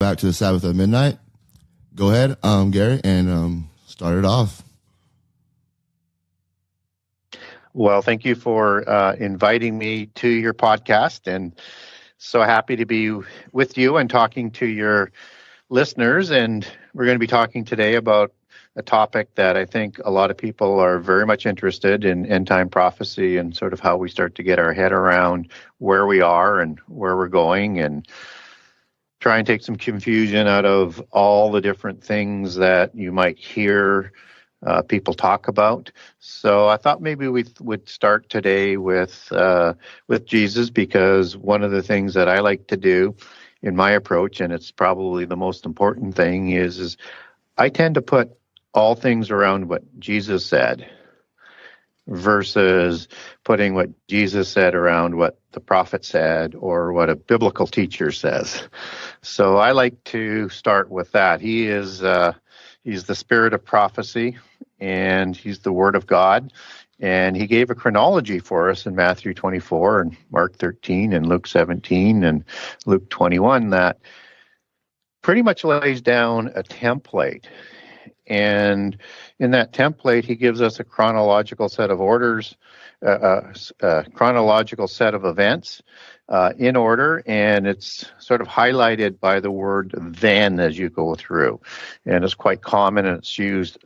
back to the Sabbath at midnight. Go ahead, Gary, and start it off. Well, thank you for inviting me to your podcast, and so happy to be with you and talking to your listeners. And we're going to be talking today about a topic that I think a lot of people are very much interested in, end time prophecy, and sort of how we start to get our head around where we are and where we're going, and try and take some confusion out of all the different things that you might hear people talk about. So I thought maybe we would start today with Jesus, because one of the things that I like to do in my approach, and it's probably the most important thing, is I tend to put all things around what Jesus said versus putting what Jesus said around what the prophet said or what a biblical teacher says. So I like to start with that. He's the spirit of prophecy, and he's the word of God. And he gave a chronology for us in Matthew 24 and Mark 13 and Luke 17 and Luke 21 that pretty much lays down a template. And in that template, he gives us a chronological set of orders, a chronological set of events in order, and it's sort of highlighted by the word then as you go through. And it's quite common, and it's used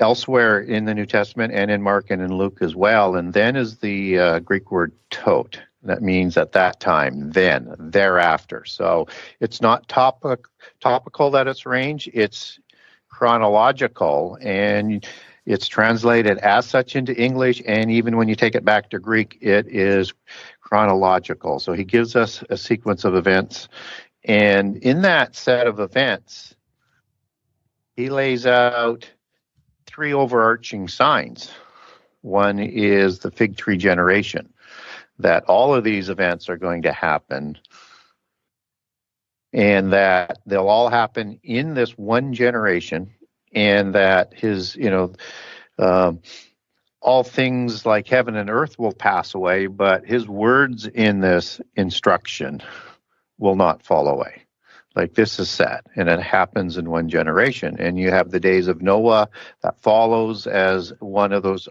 elsewhere in the New Testament and in Mark and in Luke as well. And then is the Greek word tot. That means at that time, then, thereafter. So it's not topical that it's range, it's chronological, and it's translated as such into English, and even when you take it back to Greek, it is chronological. So he gives us a sequence of events, and in that set of events, he lays out three overarching signs. One is the fig tree generation, that all of these events are going to happen, and that they'll all happen in this one generation, and that his, all things like heaven and earth will pass away, but his words in this instruction will not fall away. Like this is set, and it happens in one generation. And you have the days of Noah that follows as one of those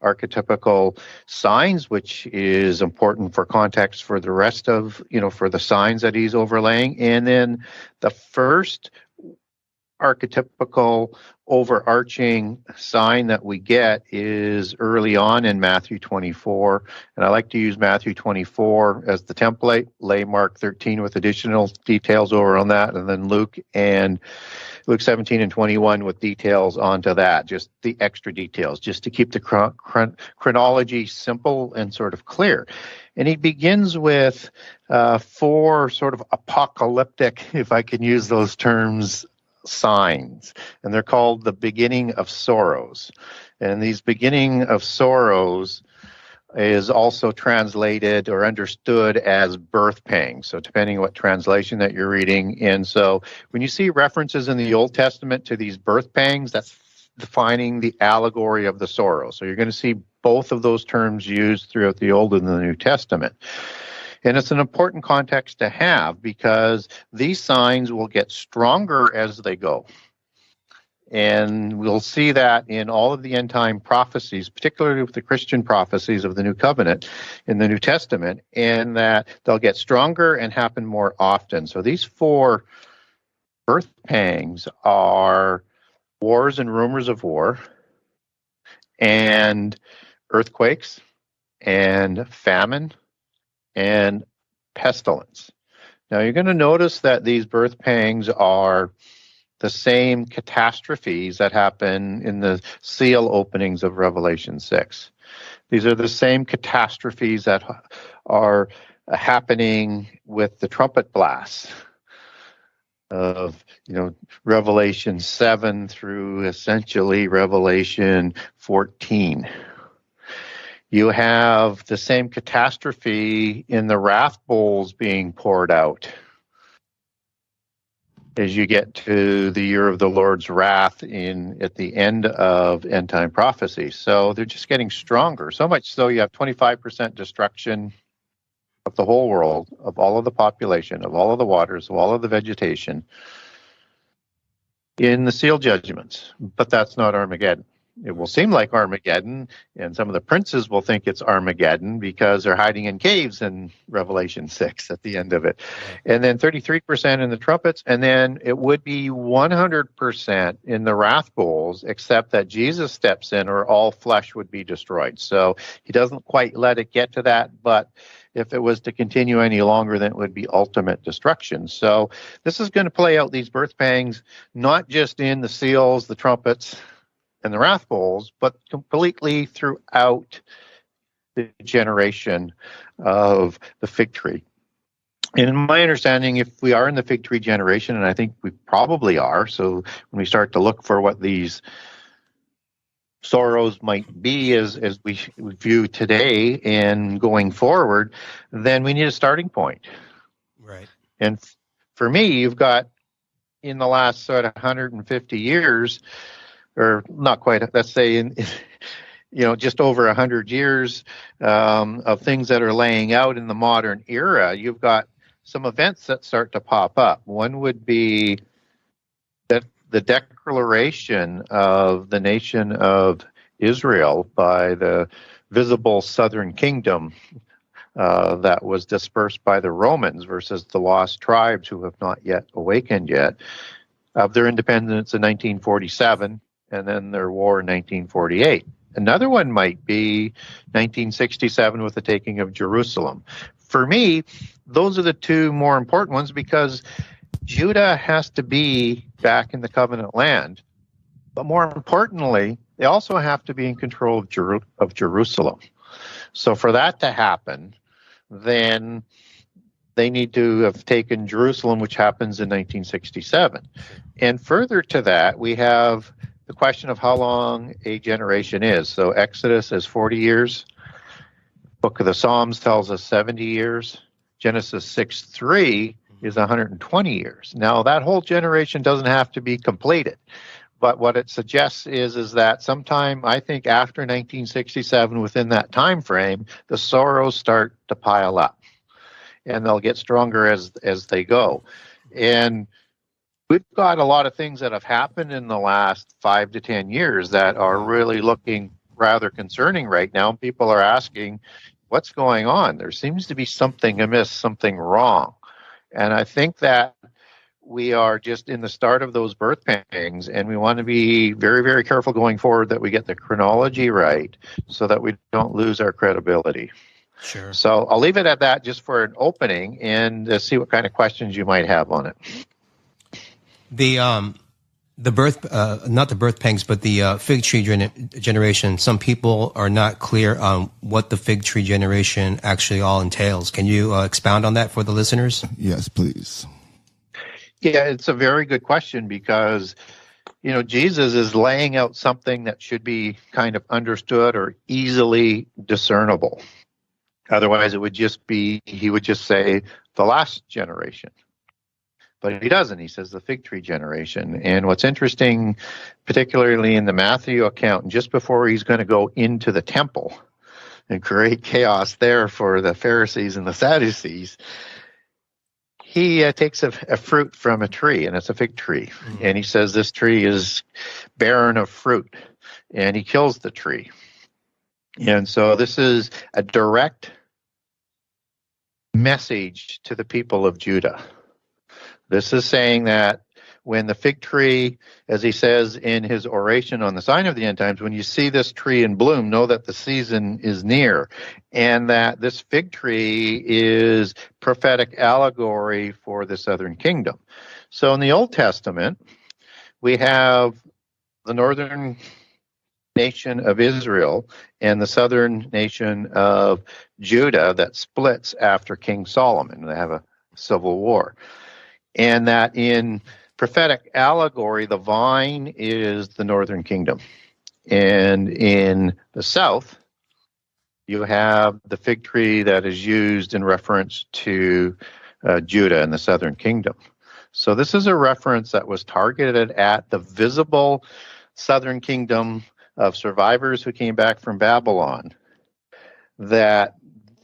archetypical signs, which is important for context for the rest of, for the signs that he's overlaying. And then the first archetypical overarching sign that we get is early on in Matthew 24. And I like to use Matthew 24 as the template, lay Mark 13 with additional details over on that, and then Luke 17 and 21 with details onto that, just the extra details, just to keep the chronology simple and sort of clear. And he begins with four sort of apocalyptic, if I can use those terms, signs, and they're called the beginning of sorrows. And these beginning of sorrows is also translated or understood as birth pangs, so depending on what translation that you're reading. And so when you see references in the Old Testament to these birth pangs, that's defining the allegory of the sorrow. So you're going to see both of those terms used throughout the Old and the New Testament. And it's an important context to have, because these signs will get stronger as they go. And we'll see that in all of the end time prophecies, particularly with the Christian prophecies of the New Covenant in the New Testament, and that they'll get stronger and happen more often. So these four birth pangs are wars and rumors of war, and earthquakes, and famine, and pestilence. Now, you're going to notice that these birth pangs are the same catastrophes that happen in the seal openings of Revelation 6. These are the same catastrophes that are happening with the trumpet blasts of, Revelation 7 through essentially Revelation 14. You have the same catastrophe in the wrath bowls being poured out as you get to the year of the Lord's wrath at the end of end time prophecy. So they're just getting stronger. So much so you have 25% destruction of the whole world, of all of the population, of all of the waters, of all of the vegetation in the seal judgments. But that's not Armageddon. It will seem like Armageddon, and some of the princes will think it's Armageddon because they're hiding in caves in Revelation 6 at the end of it. Right. And then 33% in the trumpets, and then it would be 100% in the wrath bowls, except that Jesus steps in or all flesh would be destroyed. So he doesn't quite let it get to that, but if it was to continue any longer, then it would be ultimate destruction. So this is going to play out these birth pangs, not just in the seals, the trumpets, and the wrath bowls, but completely throughout the generation of the fig tree. And in my understanding, if we are in the fig tree generation, and I think we probably are, so when we start to look for what these sorrows might be as we view today and going forward, then we need a starting point. Right. And for me, you've got in the last sort of 150 years, or not quite, let's say in just over 100 years of things that are laying out in the modern era, you've got some events that start to pop up. One would be that the declaration of the nation of Israel by the visible southern kingdom that was dispersed by the Romans versus the lost tribes who have not yet awakened yet, of their independence in 1947, and then their war in 1948. Another one might be 1967 with the taking of Jerusalem. For me, those are the two more important ones because Judah has to be back in the covenant land. But more importantly, they also have to be in control of Jerusalem. So for that to happen, then they need to have taken Jerusalem, which happens in 1967. And further to that, we have the question of how long a generation is. So Exodus is 40 years. Book of the Psalms tells us 70 years. Genesis 6:3 is 120 years. Now, that whole generation doesn't have to be completed. But what it suggests is that sometime, I think, after 1967, within that time frame, the sorrows start to pile up. And they'll get stronger as they go. And we've got a lot of things that have happened in the last 5 to 10 years that are really looking rather concerning right now. People are asking, what's going on? There seems to be something amiss, something wrong. And I think that we are just in the start of those birth pangs, and we want to be very, very careful going forward that we get the chronology right so that we don't lose our credibility. Sure. So I'll leave it at that just for an opening and see what kind of questions you might have on it. The birth, not the birth pangs, but the fig tree generation. Some people are not clear on what the fig tree generation actually all entails. Can you expound on that for the listeners? Yes, please. Yeah, it's a very good question because, Jesus is laying out something that should be kind of understood or easily discernible. Otherwise, he would just say the last generation. But he doesn't. He says the fig tree generation. And what's interesting, particularly in the Matthew account, just before he's going to go into the temple and create chaos there for the Pharisees and the Sadducees, he takes a fruit from a tree, and it's a fig tree. Mm-hmm. And he says this tree is barren of fruit, and he kills the tree. And so this is a direct message to the people of Judah. This is saying that when the fig tree, as he says in his oration on the sign of the end times, when you see this tree in bloom, know that the season is near, and that this fig tree is prophetic allegory for the southern kingdom. So in the Old Testament, we have the northern nation of Israel and the southern nation of Judah that splits after King Solomon. They have a civil war. And that in prophetic allegory, the vine is the northern kingdom. And in the south, you have the fig tree that is used in reference to Judah and the southern kingdom. So this is a reference that was targeted at the visible southern kingdom of survivors who came back from Babylon, that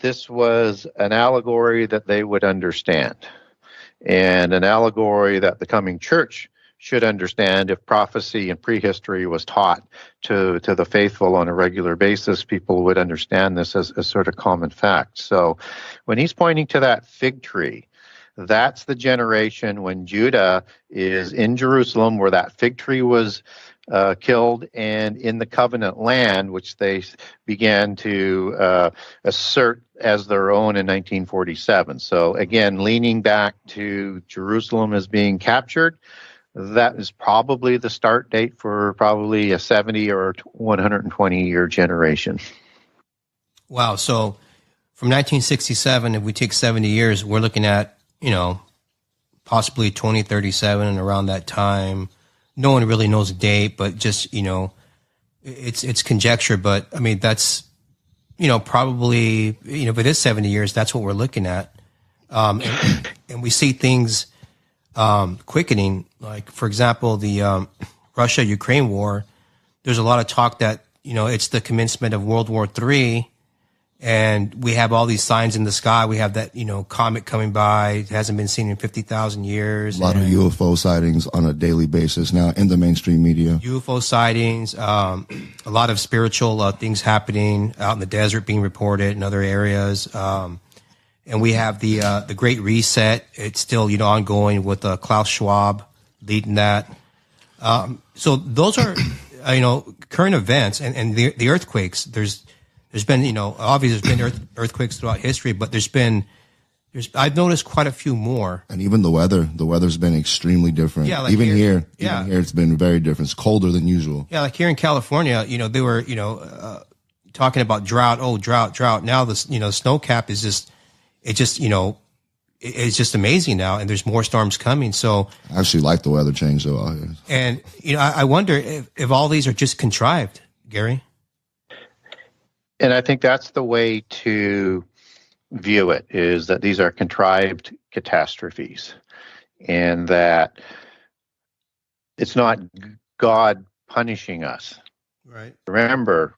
this was an allegory that they would understand, and an allegory that the coming church should understand. If prophecy and prehistory was taught to the faithful on a regular basis, people would understand this as sort of common fact. So when he's pointing to that fig tree, that's the generation when Judah is in Jerusalem, where that fig tree was killed, and in the covenant land, which they began to assert as their own in 1947. So again, leaning back to Jerusalem as being captured, that is probably the start date for probably a 70 or 120 year generation. Wow. So from 1967, if we take 70 years, we're looking at, possibly 2037 and around that time. No one really knows the date, but just, it's conjecture. But I mean, that's, probably, if it is 70 years, that's what we're looking at. And we see things quickening, like, for example, the Russia-Ukraine war. There's a lot of talk that, it's the commencement of World War III. And we have all these signs in the sky. We have that, comet coming by. It hasn't been seen in 50,000 years. A lot of UFO sightings on a daily basis now in the mainstream media. UFO sightings, a lot of spiritual things happening out in the desert being reported in other areas. And we have the Great Reset. It's still, ongoing with Klaus Schwab leading that. So those are, current events and the earthquakes. There's been, obviously there's been earthquakes throughout history, but I've noticed quite a few more. And even the weather's been extremely different. Yeah, like even here, here it's been very different. It's colder than usual. Yeah, like here in California, they were, talking about drought. Oh, drought. Now the, snow cap is just, it's just amazing now, and there's more storms coming. So I actually like the weather change though. And, I wonder if all these are just contrived, Gary. And I think that's the way to view it, is that these are contrived catastrophes, and that it's not God punishing us. Right. Remember,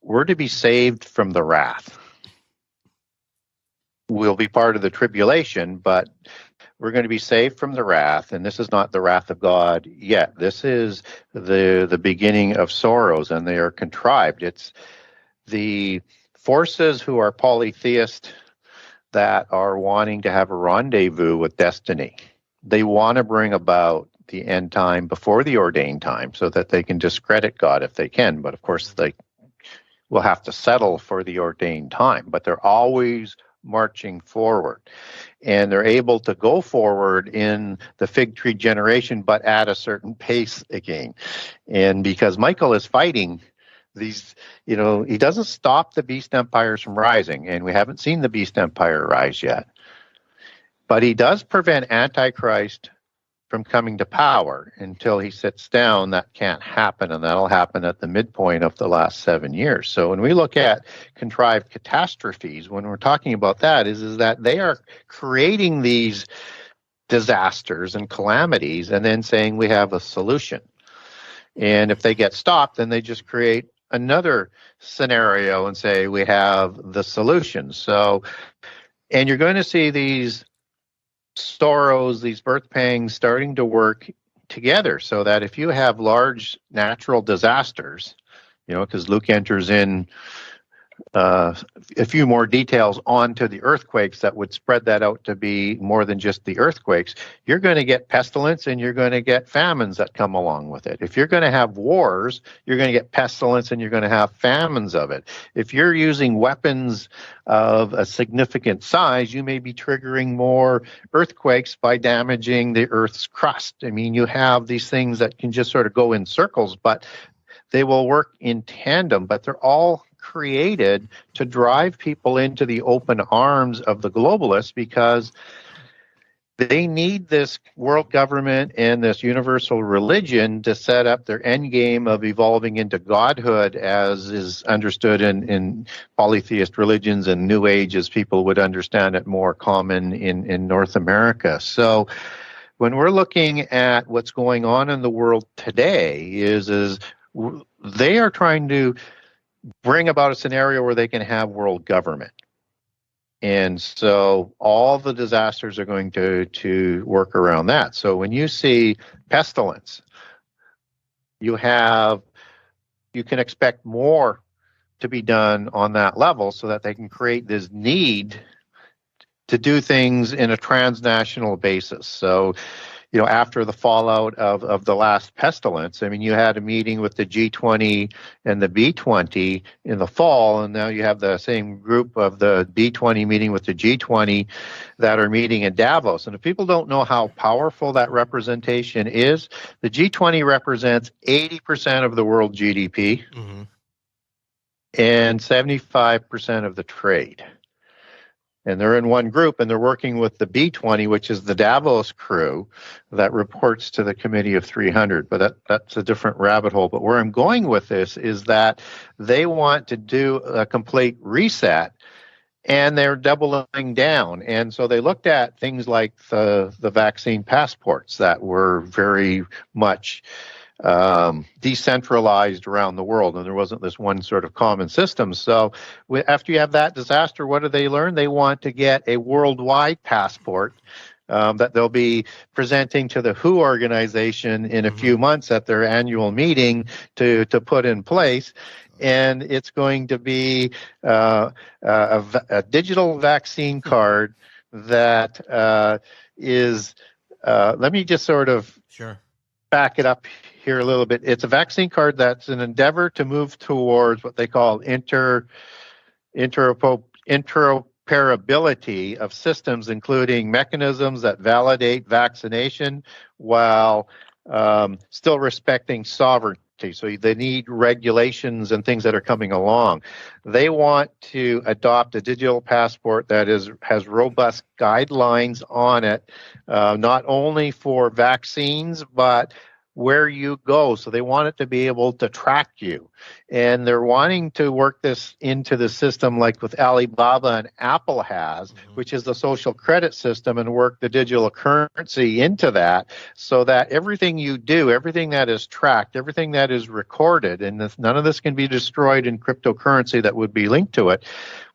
we're to be saved from the wrath. We'll be part of the tribulation, but we're going to be saved from the wrath, and this is not the wrath of God yet. This is the beginning of sorrows, and they are contrived. It's the forces who are polytheist that are wanting to have a rendezvous with destiny. They want to bring about the end time before the ordained time so that they can discredit God if they can. But of course, they will have to settle for the ordained time. But they're always marching forward. And they're able to go forward in the fig tree generation, but at a certain pace again. And because Michael is fighting these, he doesn't stop the beast empires from rising, and we haven't seen the beast empire rise yet. But he does prevent Antichrist from coming to power until he sits down. That can't happen, and that'll happen at the midpoint of the last 7 years. So when we look at contrived catastrophes, when we're talking about that, is that they are creating these disasters and calamities and then saying we have a solution. And if they get stopped, then they just create another scenario and say we have the solution. So, and you're going to see these sorrows, these birth pangs starting to work together, so that if you have large natural disasters, because Luke enters in a few more details onto the earthquakes that would spread that out to be more than just the earthquakes, you're going to get pestilence and you're going to get famines that come along with it. If you're going to have wars, you're going to get pestilence and you're going to have famines of it. If you're using weapons of a significant size, you may be triggering more earthquakes by damaging the Earth's crust. I mean, you have these things that can just sort of go in circles, but they will work in tandem, but they're all created to drive people into the open arms of the globalists, because they need this world government and this universal religion to set up their end game of evolving into godhood, as is understood in polytheist religions and New Age, as people would understand it, more common in North America. So when we're looking at what's going on in the world today, is they are trying to bring about a scenario where they can have world government. And so all the disasters are going to work around that. So when you see pestilence, you can expect more to be done on that level so that they can create this need to do things in a transnational basis. So, after the fallout of the last pestilence, I mean, you had a meeting with the G20 and the B20 in the fall, and now you have the same group of the B20 meeting with the G20 that are meeting in Davos. And if people don't know how powerful that representation is, the G20 represents 80% of the world GDP and 75% of the trade. And they're in one group, and they're working with the B20, which is the Davos crew that reports to the Committee of 300. But that's a different rabbit hole. But where I'm going with this is that they want to do a complete reset, and they're doubling down. And so they looked at things like the vaccine passports that were very much decentralized around the world, and there wasn't this one sort of common system. So after you have that disaster, what do they learn? They want to get a worldwide passport that they'll be presenting to the WHO organization in a few months at their annual meeting to put in place. And it's going to be a digital vaccine card that is, let me just sort of back it up here a little bit. It's a vaccine card that's an endeavor to move towards what they call interoperability of systems, including mechanisms that validate vaccination while still respecting sovereignty. So they need regulations and things that are coming along. They want to adopt a digital passport that has robust guidelines on it, not only for vaccines, but where you go. So they want it to be able to track you. And they're wanting to work this into the system like with Alibaba and Apple has, which is the social credit system, and work the digital currency into that so that everything you do, everything that is tracked, everything that is recorded, and none of this can be destroyed in cryptocurrency that would be linked to it,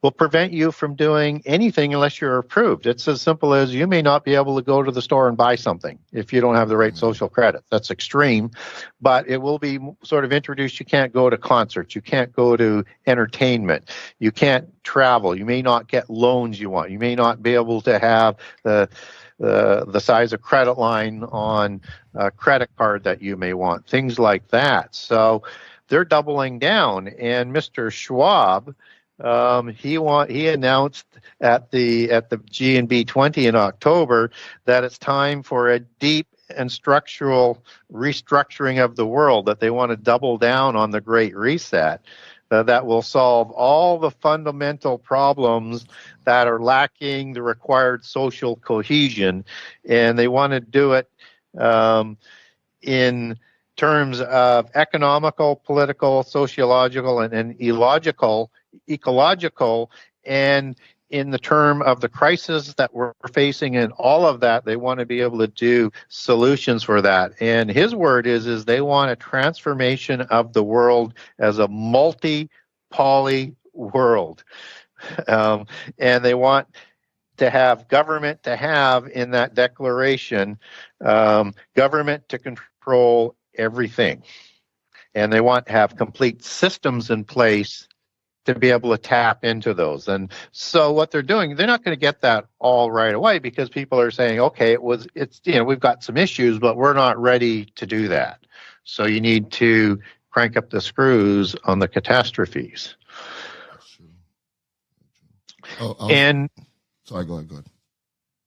will prevent you from doing anything unless you're approved. It's as simple as you may not be able to go to the store and buy something if you don't have the right social credit. That's extreme, but it will be sort of introduced. You can't go to concerts. You can't go to entertainment. You can't travel. You may not get loans you want. You may not be able to have the size of credit line on a credit card that you may want, things like that. So they're doubling down. And Mr. Schwab, he announced at the G&B 20 in October that it's time for a deep and structural restructuring of the world, that they want to double down on the Great Reset that will solve all the fundamental problems that are lacking the required social cohesion. And they want to do it in terms of economical, political, sociological, and ecological, and in the term of the crisis that we're facing and all of that, they want to be able to do solutions for that. And his word is they want a transformation of the world as a multi-poly world. And they want to have government to have in that declaration, government to control everything. And they want to have complete systems in place to be able to tap into those. And so what they're doing, they're not going to get that all right away, because people are saying, okay, we've got some issues, but we're not ready to do that. So you need to crank up the screws on the catastrophes. That's true. Sorry, go ahead.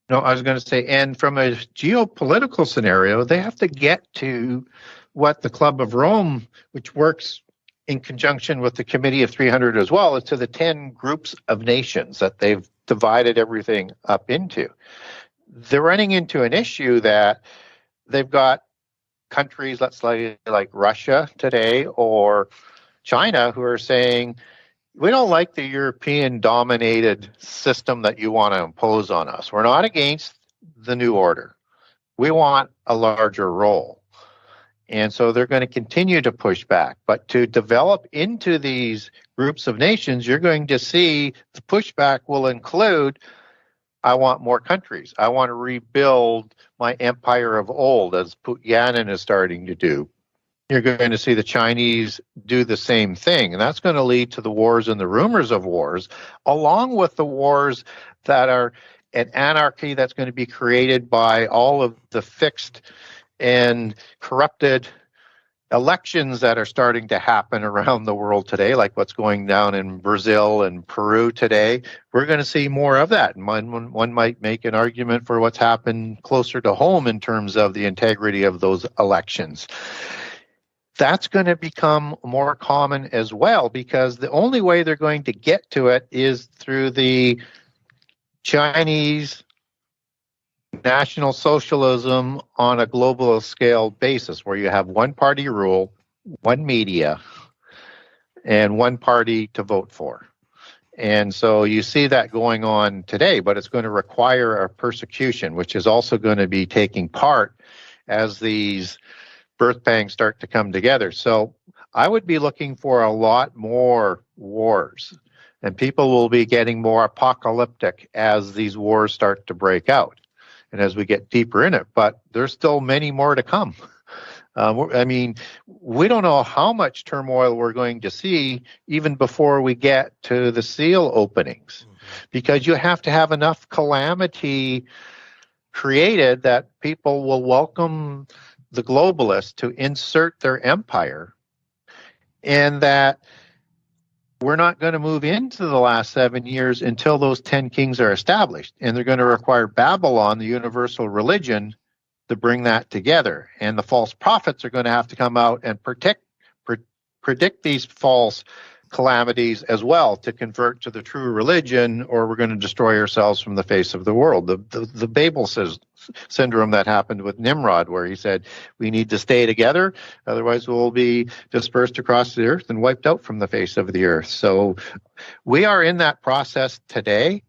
No, I was going to say, and from a geopolitical scenario, they have to get to what the Club of Rome, which works in conjunction with the Committee of 300 as well, is to the 10 groups of nations that they've divided everything up into. They're running into an issue that they've got countries, let's say like Russia today or China, who are saying, we don't like the European-dominated system that you want to impose on us. We're not against the new order. We want a larger role. And so they're going to continue to push back. But to develop into these groups of nations, you're going to see the pushback will include, I want more countries. I want to rebuild my empire of old, as Pt.1 is starting to do. You're going to see the Chinese do the same thing. And that's going to lead to the wars and the rumors of wars, along with the wars that are an anarchy that's going to be created by all of the fixed and corrupted elections that are starting to happen around the world today, like what's going down in Brazil and Peru today. We're going to see more of that. And one might make an argument for what's happened closer to home in terms of the integrity of those elections. That's going to become more common as well, because the only way they're going to get to it is through the Chinese National Socialism on a global scale basis, where you have one party rule, one media, and one party to vote for. And so you see that going on today, but it's going to require a persecution, which is also going to be taking part as these birth pangs start to come together. So I would be looking for a lot more wars, and people will be getting more apocalyptic as these wars start to break out and as we get deeper in it. But there's still many more to come. I mean, we don't know how much turmoil we're going to see even before we get to the seal openings, because you have to have enough calamity created that people will welcome the globalists to insert their empire, and that we're not going to move into the last 7 years until those 10 kings are established. And they're going to require Babylon, the universal religion, to bring that together. And the false prophets are going to have to come out and predict these false calamities as well, to convert to the true religion, or we're going to destroy ourselves from the face of the world. The Babel syndrome that happened with Nimrod, where he said, we need to stay together, otherwise we'll be dispersed across the earth and wiped out from the face of the earth. So we are in that process today,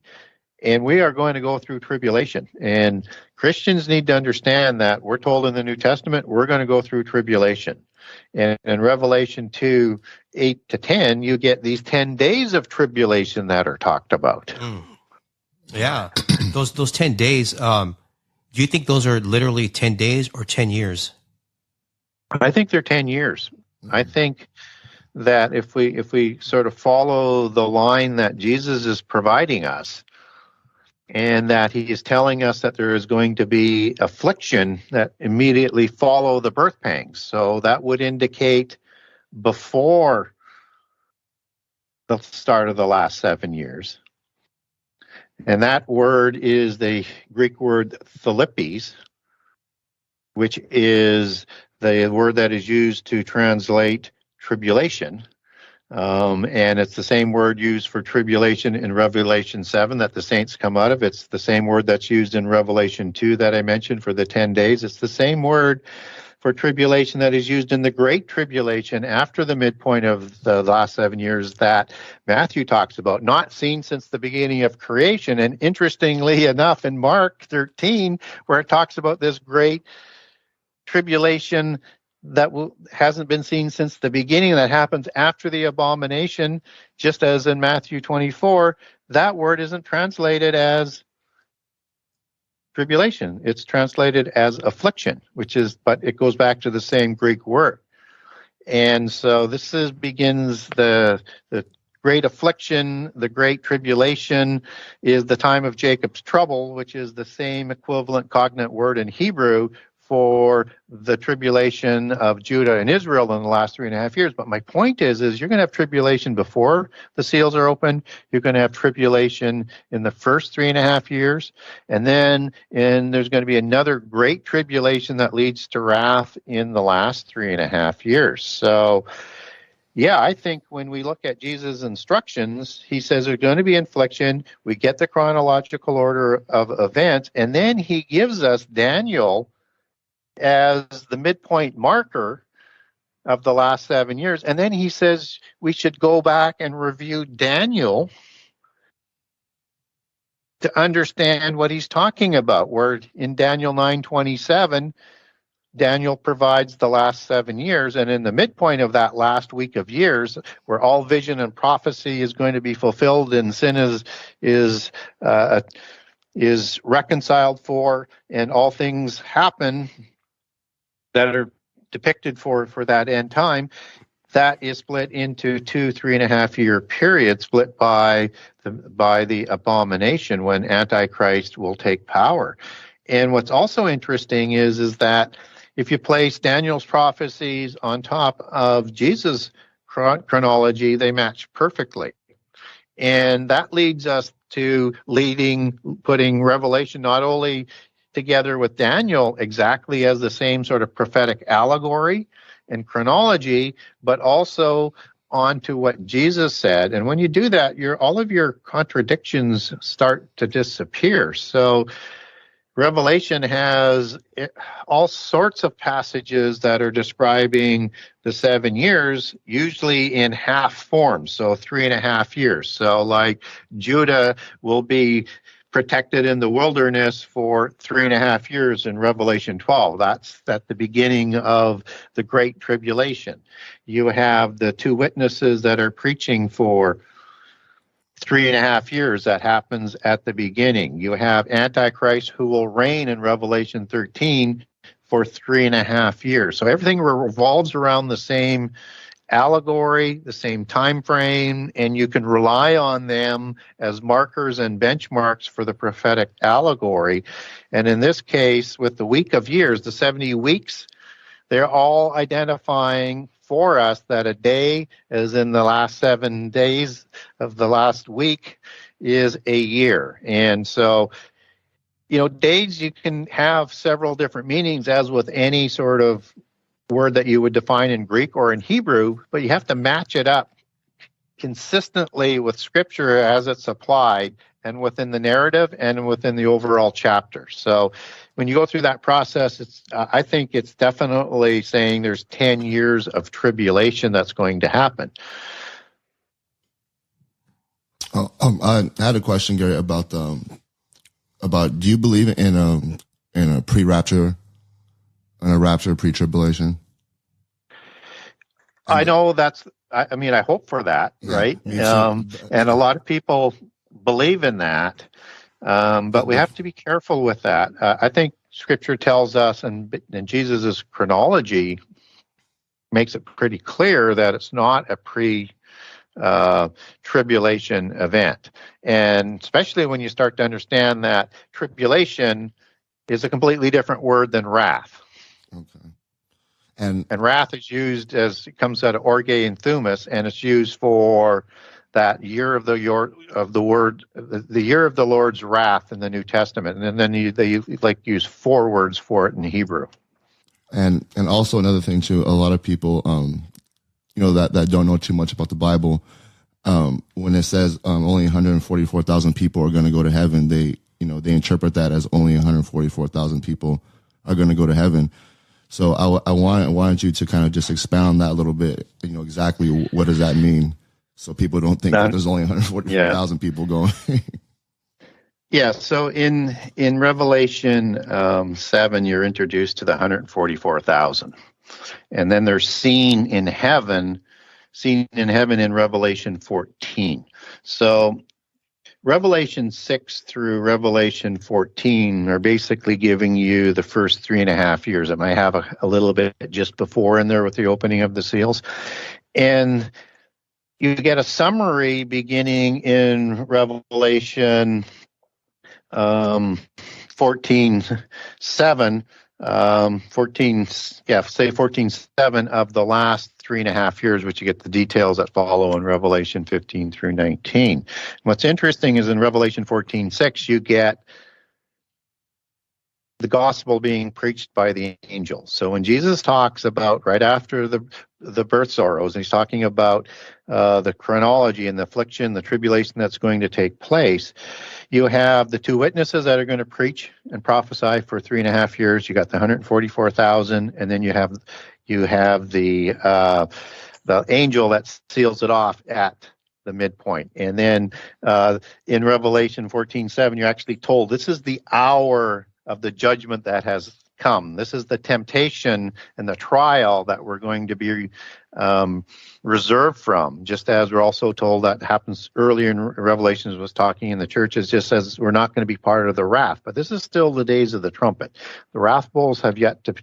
and we are going to go through tribulation. And Christians need to understand that we're told in the New Testament we're going to go through tribulation. And in Revelation 2, 8 to 10, you get these 10 days of tribulation that are talked about. Yeah. Those 10 days, do you think those are literally 10 days or 10 years? I think they're 10 years. I think that if we sort of follow the line that Jesus is providing us, and that he is telling us that there is going to be affliction that immediately follow the birth pangs. So that would indicate before the start of the last 7 years. And that word is the Greek word thalippes, which is the word that is used to translate tribulation. And it's the same word used for tribulation in Revelation 7 that the saints come out of. It's the same word that's used in Revelation 2 that I mentioned for the 10 days. It's the same word for tribulation that is used in the Great Tribulation after the midpoint of the last 7 years that Matthew talks about, not seen since the beginning of creation. And interestingly enough, in Mark 13, where it talks about this great tribulation that hasn't been seen since the beginning, that happens after the abomination, just as in Matthew 24, that word isn't translated as tribulation. It's translated as affliction, but it goes back to the same Greek word. And so this begins the great affliction. The great tribulation is the time of Jacob's trouble, which is the same equivalent cognate word in Hebrew for the tribulation of Judah and Israel in the last 3.5 years. But my point is you're going to have tribulation before the seals are opened. You're going to have tribulation in the first 3.5 years. And then there's going to be another great tribulation that leads to wrath in the last 3.5 years. So, yeah, I think when we look at Jesus' instructions, he says there's going to be infliction. We get the chronological order of events. And then he gives us Daniel as the midpoint marker of the last 7 years. And then he says we should go back and review Daniel to understand what he's talking about, where in Daniel 9:27, Daniel provides the last 7 years, and in the midpoint of that last week of years, where all vision and prophecy is going to be fulfilled, and sin is reconciled for, and all things happen that are depicted for that end time, that is split into 2 3.5 year periods, split by the abomination, when Antichrist will take power. And what's also interesting is that if you place Daniel's prophecies on top of Jesus' chronology, they match perfectly. And that leads us to putting Revelation not only together with Daniel exactly as the same sort of prophetic allegory and chronology, but also onto what Jesus said. And when you do that, all of your contradictions start to disappear. So Revelation has all sorts of passages that are describing the 7 years, usually in half form, so 3.5 years. So like Judah will be protected in the wilderness for 3.5 years in Revelation 12. That's at the beginning of the Great Tribulation. You have the two witnesses that are preaching for 3.5 years. That happens at the beginning. You have Antichrist who will reign in Revelation 13 for 3.5 years. So everything revolves around the same allegory, the same time frame, and you can rely on them as markers and benchmarks for the prophetic allegory. And in this case, with the week of years, the 70 weeks, they're all identifying for us that a day, as in the last 7 days of the last week, is a year. And so, days, you can have several different meanings, as with any sort of word that you would define in Greek or in Hebrew, but you have to match it up consistently with Scripture as it's applied, and within the narrative and within the overall chapter. So when you go through that process, I think it's definitely saying there's 10 years of tribulation that's going to happen. I had a question, Gary, about do you believe in a pre-rapture, in a rapture pre-tribulation? I know I hope for that, yeah, right? And a lot of people believe in that, but we have to be careful with that. I think Scripture tells us, and Jesus' chronology makes it pretty clear that it's not a tribulation event. And especially when you start to understand that tribulation is a completely different word than wrath. Okay. And wrath is used as it comes out of orge and thumis, and it's used for that year of the year of the Lord's wrath in the New Testament, and then they use 4 words for it in Hebrew. And also another thing too, a lot of people, that don't know too much about the Bible, when it says only 144,000 people are going to go to heaven, they interpret that as only 144,000 people are going to go to heaven. So I wanted you to kind of just expound that a little bit. Exactly what does that mean, so people don't think that there's only 144,000 people going. Yeah. So in Revelation 7, you're introduced to the 144,000, and then they're seen in heaven in Revelation 14. So Revelation 6 through Revelation 14 are basically giving you the first 3.5 years. It might have a little bit just before in there with the opening of the seals. And you get a summary beginning in Revelation 14:7, 14:7 of the last 3.5 years, which you get the details that follow in Revelation 15 through 19. And what's interesting is in Revelation 14:6, you get the gospel being preached by the angels. So when Jesus talks about right after the birth sorrows, and he's talking about the chronology and the affliction, the tribulation that's going to take place, you have the 2 witnesses that are going to preach and prophesy for 3.5 years. You got the 144,000, and then you have the angel that seals it off at the midpoint. And then in Revelation 14:7, you're actually told this is the hour of the judgment that has come. This is the temptation and the trial that we're going to be reserved from, just as we're also told that happens earlier in Revelations was talking in the churches, just says we're not going to be part of the wrath. But this is still the days of the trumpet. The wrath bowls have yet to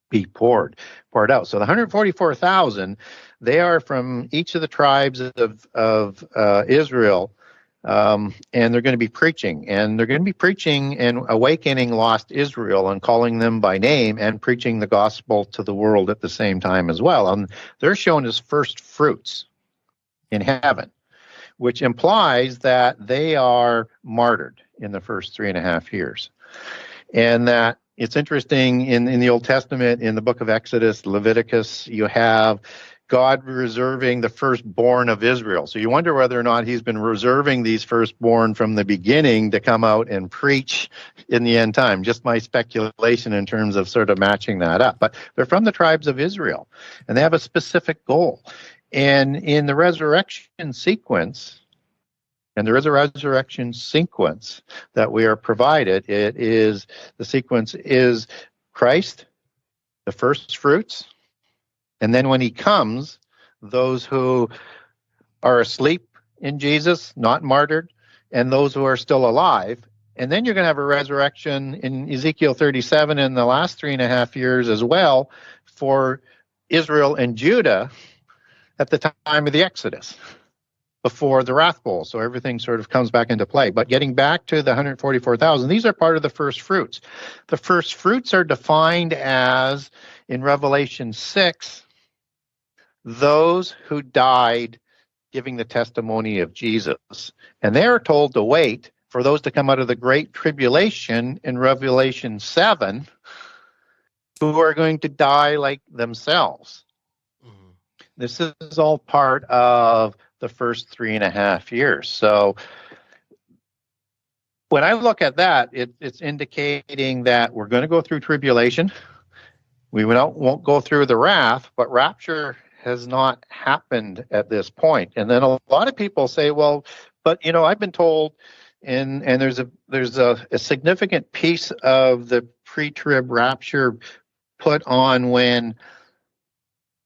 be poured out. So the 144,000, they are from each of the tribes of Israel. And they're going to be preaching, and awakening lost Israel and calling them by name and preaching the gospel to the world at the same time as well. And they're shown as first fruits in heaven, which implies that they are martyred in the first 3.5 years. And that it's interesting in the Old Testament, in the book of Exodus, Leviticus, you have God reserving the firstborn of Israel. So you wonder whether or not he's been reserving these firstborn from the beginning to come out and preach in the end time. Just my speculation in terms of sort of matching that up. But they're from the tribes of Israel, and they have a specific goal. And in the resurrection sequence, that we are provided, the sequence is Christ, the first fruits, and then when he comes, those who are asleep in Jesus, not martyred, and those who are still alive. And then you're going to have a resurrection in Ezekiel 37 in the last 3.5 years as well for Israel and Judah at the time of the Exodus, before the wrath bowl. So everything sort of comes back into play. But getting back to the 144,000, these are part of the first fruits. The first fruits are defined as, in Revelation 6, those who died giving the testimony of Jesus. And they are told to wait for those to come out of the great tribulation in Revelation 7, who are going to die like themselves. Mm-hmm. This is all part of the first 3.5 years. So when I look at that, it's indicating that we're going to go through tribulation. We won't go through the wrath, but rapture has not happened at this point. And then a lot of people say, well, but I've been told, and there's a significant piece of the pre-trib rapture put on when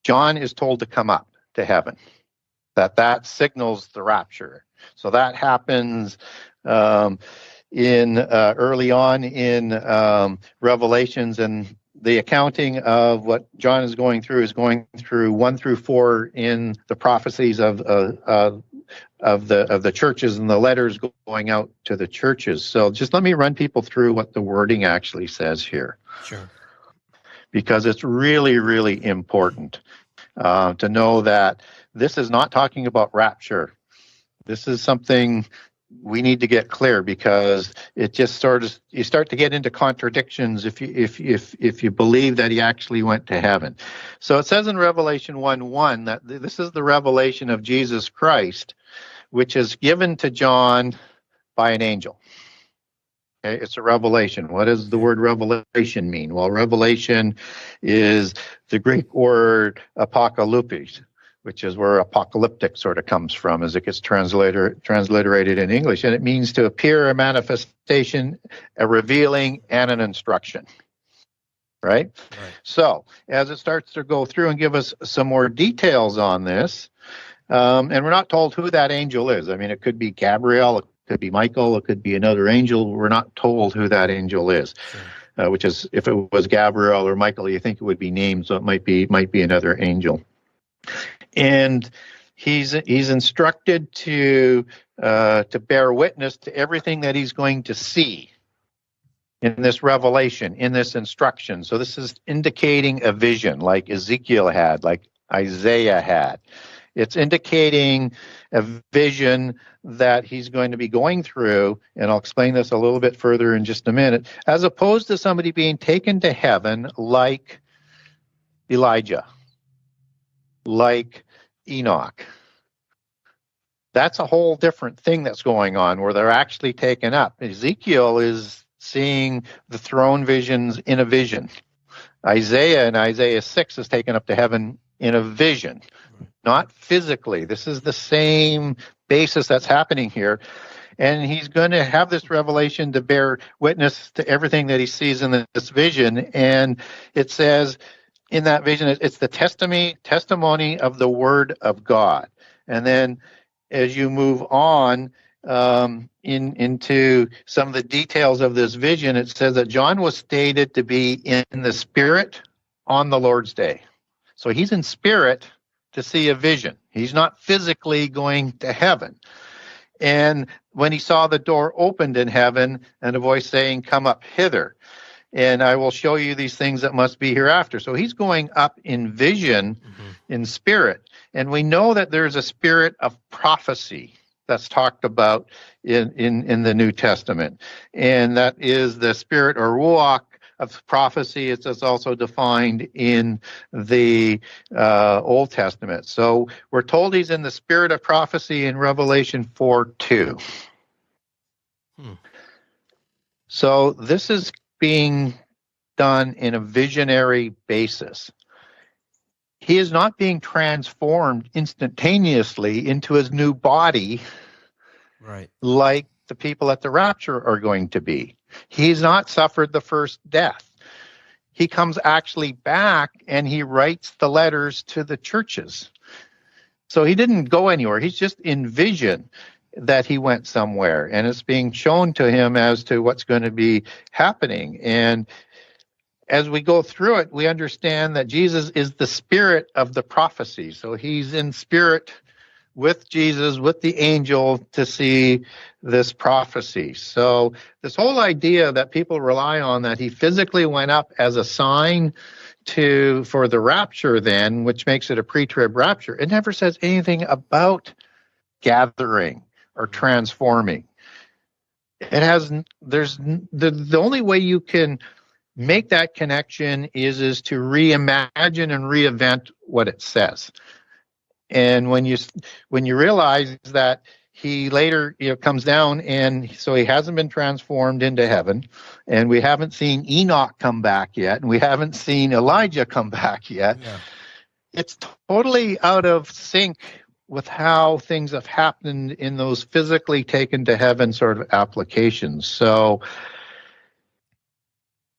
John is told to come up to heaven, that signals the rapture. So that happens in early on in Revelations, and the accounting of what John is going through 1 through 4 in the prophecies of the churches and the letters going out to the churches. So just let me run people through what the wording actually says here. Sure. Because it's really, really important to know that this is not talking about rapture. This is something we need to get clear, because it just you start to get into contradictions if you believe that he actually went to heaven. So it says in Revelation 1:1 that this is the revelation of Jesus Christ, which is given to John by an angel. Okay, it's a revelation. What does the word revelation mean? Well, revelation is the Greek word apocalypse, which is where apocalyptic sort of comes from as it gets transliterated in English. And it means to appear, a manifestation, a revealing, and an instruction. Right? So as it starts to go through and give us some more details on this, and we're not told who that angel is. I mean, it could be Gabriel, it could be Michael, it could be another angel. We're not told who that angel is. Sure. Which is, if it was Gabriel or Michael, you think it would be named, so it might be another angel. And he's instructed to bear witness to everything that he's going to see in this revelation, in this instruction. So this is indicating a vision like Ezekiel had, like Isaiah had. It's indicating a vision that he's going to be going through, and I'll explain this a little bit further in just a minute, as opposed to somebody being taken to heaven like Elijah, like Enoch. That's a whole different thing that's going on, where they're actually taken up. Ezekiel is seeing the throne visions in a vision. Isaiah in Isaiah 6 is taken up to heaven in a vision, not physically. This is the same basis that's happening here. and he's going to have this revelation to bear witness to everything that he sees in this vision. And it says in that vision, it's the testimony of the word of God. And then as you move on into some of the details of this vision, it says that John was stated to be in the Spirit on the Lord's day. So he's in spirit to see a vision. He's not physically going to heaven. And when he saw the door opened in heaven and a voice saying, "Come up hither, and I will show you these things that must be hereafter." So he's going up in vision, in spirit. And we know that there's a spirit of prophecy that's talked about in the New Testament. And that is the spirit or ruach of prophecy. It's also defined in the Old Testament. So we're told he's in the spirit of prophecy in Revelation 4:2. So this is being done in a visionary basis. He is not being transformed instantaneously into his new body, right, like the people at the rapture are going to be. He's not suffered the first death. He comes actually back and he writes the letters to the churches. So he didn't go anywhere. He's just in vision that he went somewhere, and it's being shown to him as to what's going to be happening. And as we go through it, we understand that Jesus is the spirit of the prophecy. So he's in spirit with Jesus, with the angel, to see this prophecy. So this whole idea that people rely on, that he physically went up as a sign for the rapture then, which makes it a pre-trib rapture, it never says anything about gathering or transforming. The only way you can make that connection is to reimagine and reinvent what it says. And when you realize that he later comes down, and so he hasn't been transformed into heaven, and we haven't seen Enoch come back yet, and we haven't seen Elijah come back yet. Yeah. It's totally out of sync with how things have happened in those physically taken to heaven sort of applications. So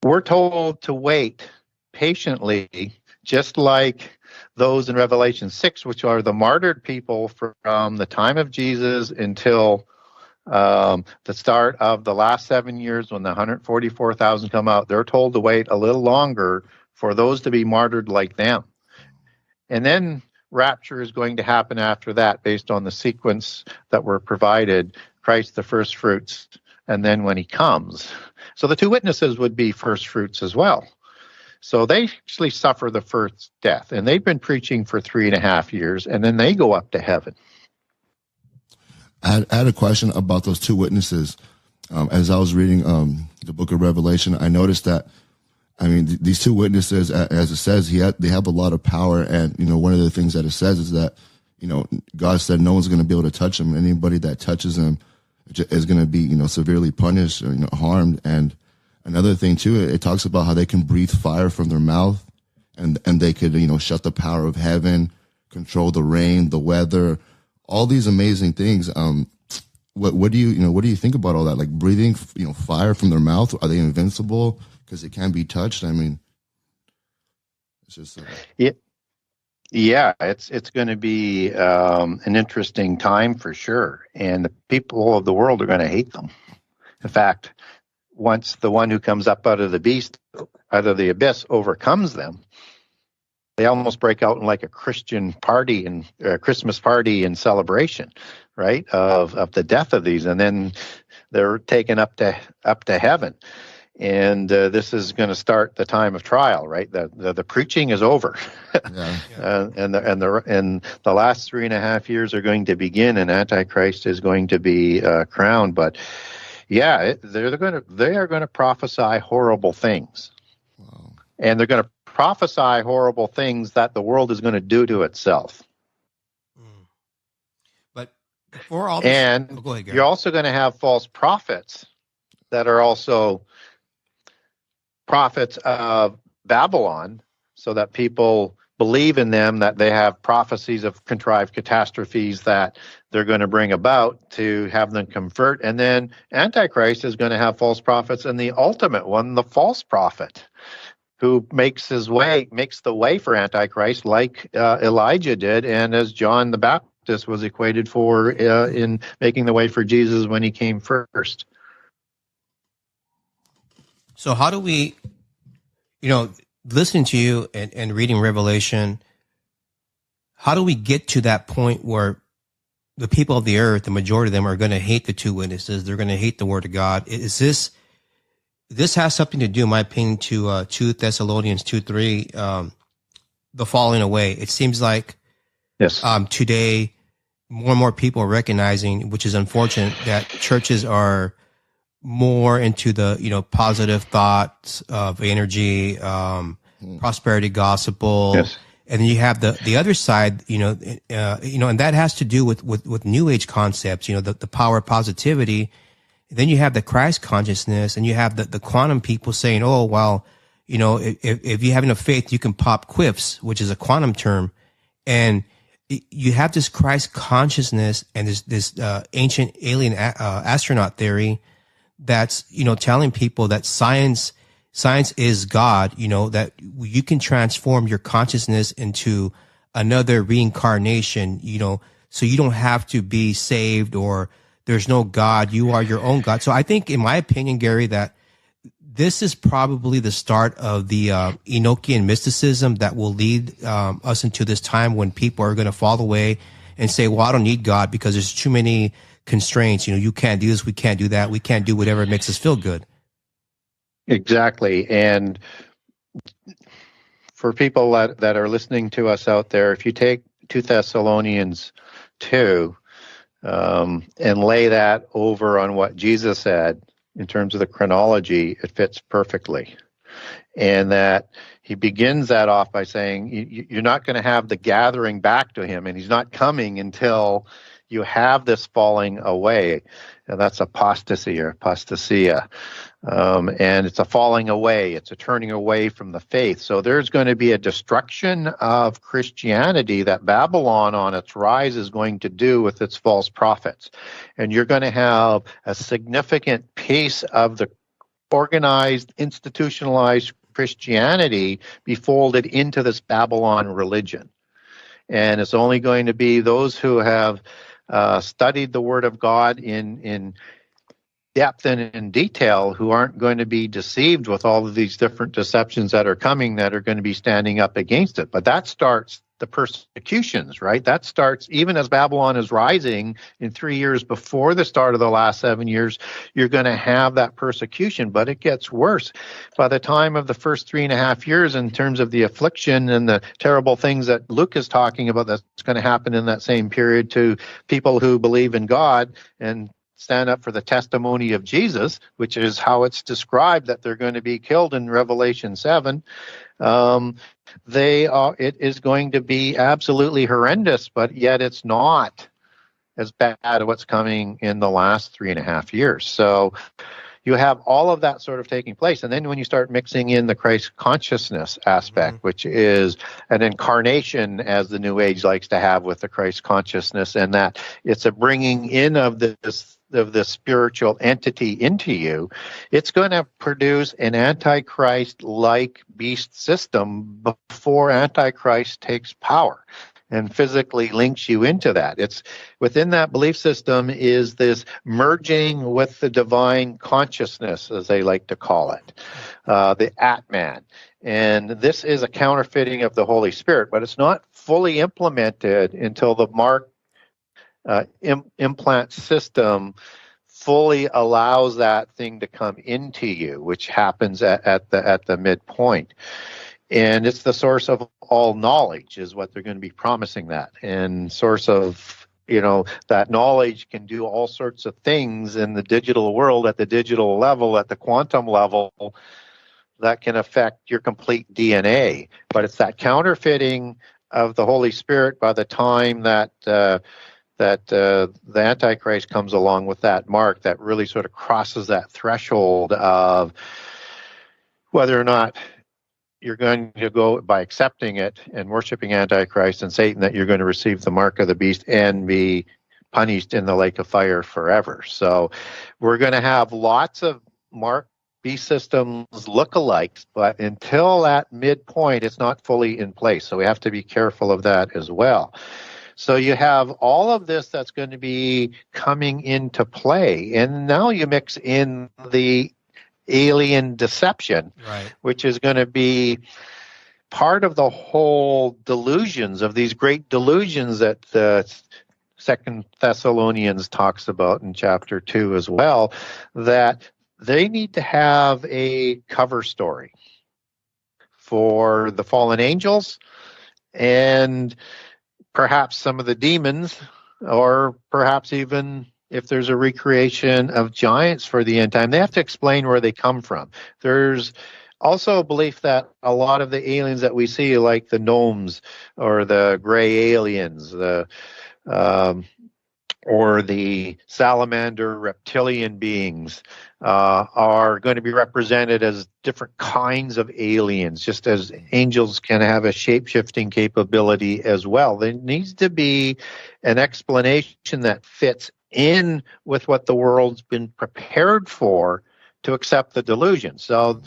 we're told to wait patiently, just like those in Revelation 6, which are the martyred people from the time of Jesus until the start of the last 7 years, when the 144,000 come out. They're told to wait a little longer for those to be martyred like them. And then rapture is going to happen after that, based on the sequence that were provided: Christ the first fruits, and then when he comes. So the two witnesses would be first fruits as well. So they actually suffer the first death, and they've been preaching for 3.5 years, and then they go up to heaven. I had a question about those two witnesses. As I was reading the book of Revelation, I noticed that, I mean, these two witnesses, as it says, they have a lot of power. And, one of the things that it says is that, God said no one's going to be able to touch him. Anybody that touches him is going to be, severely punished or, harmed. And another thing too, it talks about how they can breathe fire from their mouth, and they could, shut the power of heaven, control the rain, the weather, all these amazing things. What do you think about all that? Like breathing, fire from their mouth. Are they invincible because it can't be touched? I mean, it's just yeah, it's going to be an interesting time for sure, and the people of the world are going to hate them. In fact, once the one who comes up out of the abyss overcomes them, they almost break out in like a Christian party and Christmas party and celebration, right, of the death of these, and then they're taken up to heaven. And this is going to start the time of trial, right? The preaching is over, Yeah. and the last 3.5 years are going to begin, and Antichrist is going to be crowned. But yeah, they are going to prophesy horrible things, wow. and they're going to prophesy horrible things that the world is going to do to itself. But before all this, and go ahead, Gary. You're also going to have false prophets that are also prophets of Babylon, so that people believe in them, that they have prophecies of contrived catastrophes that they're going to bring about to have them convert. And then Antichrist is going to have false prophets, and the ultimate one, the false prophet, who makes the way for Antichrist, like Elijah did, and as John the Baptist was equated for in making the way for Jesus when he came first. So how do we, listening to you and reading Revelation, how do we get to that point where the people of the earth, the majority of them, are going to hate the two witnesses? They're going to hate the word of God. This has something to do, in my opinion, to 2 Thessalonians 2:3, the falling away. It seems like today more and more people are recognizing, which is unfortunate, that churches are more into the positive thoughts of energy, prosperity gospel. Yes. And then you have the other side, and that has to do with New Age concepts, the power of positivity. Then you have the Christ consciousness, and you have the quantum people saying, oh, well, if you have enough faith, you can pop quiffs, which is a quantum term. And you have this Christ consciousness and this ancient alien astronaut theory that's, telling people that science is God, that you can transform your consciousness into another reincarnation, so you don't have to be saved, or there's no God. You are your own God. So I think, in my opinion, Gary, that this is probably the start of the Enochian mysticism that will lead us into this time when people are going to fall away and say, well, I don't need God because there's too many constraints. You can't do this. We can't do that. We can't do whatever makes us feel good. Exactly. And for people that are listening to us out there, if you take 2 Thessalonians 2, and lay that over on what Jesus said in terms of the chronology, it fits perfectly. And that he begins that off by saying, you're not going to have the gathering back to him, and he's not coming until you have this falling away. And that's apostasy or apostasia. And it's a falling away. It's a turning away from the faith. So there's going to be a destruction of Christianity that Babylon on its rise is going to do with its false prophets. And you're going to have a significant piece of the organized, institutionalized Christianity be folded into this Babylon religion. And it's only going to be those who have studied the Word of God in depth and in detail who aren't going to be deceived with all of these different deceptions that are coming, that are going to be standing up against it. But that starts the persecutions, right? That starts even as Babylon is rising in 3 years before the start of the last 7 years. You're going to have that persecution, but it gets worse. By the time of the first 3.5 years, in terms of the affliction and the terrible things that Luke is talking about that's going to happen in that same period to people who believe in God and stand up for the testimony of Jesus, which is how it's described that they're going to be killed in Revelation 7. It is going to be absolutely horrendous, but yet it's not as bad as what's coming in the last 3.5 years. So you have all of that sort of taking place. And then when you start mixing in the Christ consciousness aspect, which is an incarnation, as the New Age likes to have with the Christ consciousness, and that it's a bringing in of this spiritual entity into you, it's going to produce an Antichrist-like beast system before Antichrist takes power and physically links you into that. It's within that belief system is this merging with the divine consciousness, as they like to call it, the Atman. And this is a counterfeiting of the Holy Spirit, but it's not fully implemented until the Mark implant system fully allows that thing to come into you, which happens at the midpoint. And it's the source of all knowledge is what they're going to be promising that. And source of, that knowledge can do all sorts of things in the digital world, at the digital level, at the quantum level, that can affect your complete DNA. But it's that counterfeiting of the Holy Spirit by the time that the Antichrist comes along with that mark that really sort of crosses that threshold of whether or not you're going to go by accepting it and worshiping Antichrist and Satan, that you're going to receive the mark of the beast and be punished in the lake of fire forever. So we're going to have lots of mark beast systems lookalikes, but until that midpoint, it's not fully in place. So we have to be careful of that as well. So you have all of this that's going to be coming into play. And now you mix in the alien deception, Right. which is going to be part of the whole delusions of these great delusions that the Second Thessalonians talks about in chapter 2 as well, that they need to have a cover story for the fallen angels and perhaps some of the demons, or perhaps even if there's a recreation of giants for the end time. They have to explain where they come from. There's also a belief that a lot of the aliens that we see, like the gnomes or the gray aliens, or the salamander reptilian beings, are going to be represented as different kinds of aliens, just as angels can have a shape-shifting capability as well. There needs to be an explanation that fits in with what the world's been prepared for to accept the delusion. So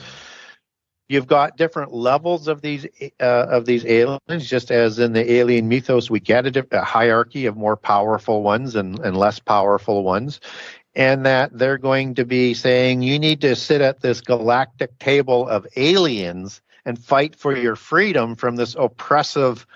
you've got different levels of these aliens, just as in the alien mythos, we get a hierarchy of more powerful ones and less powerful ones, and that they're going to be saying, you need to sit at this galactic table of aliens and fight for your freedom from this oppressive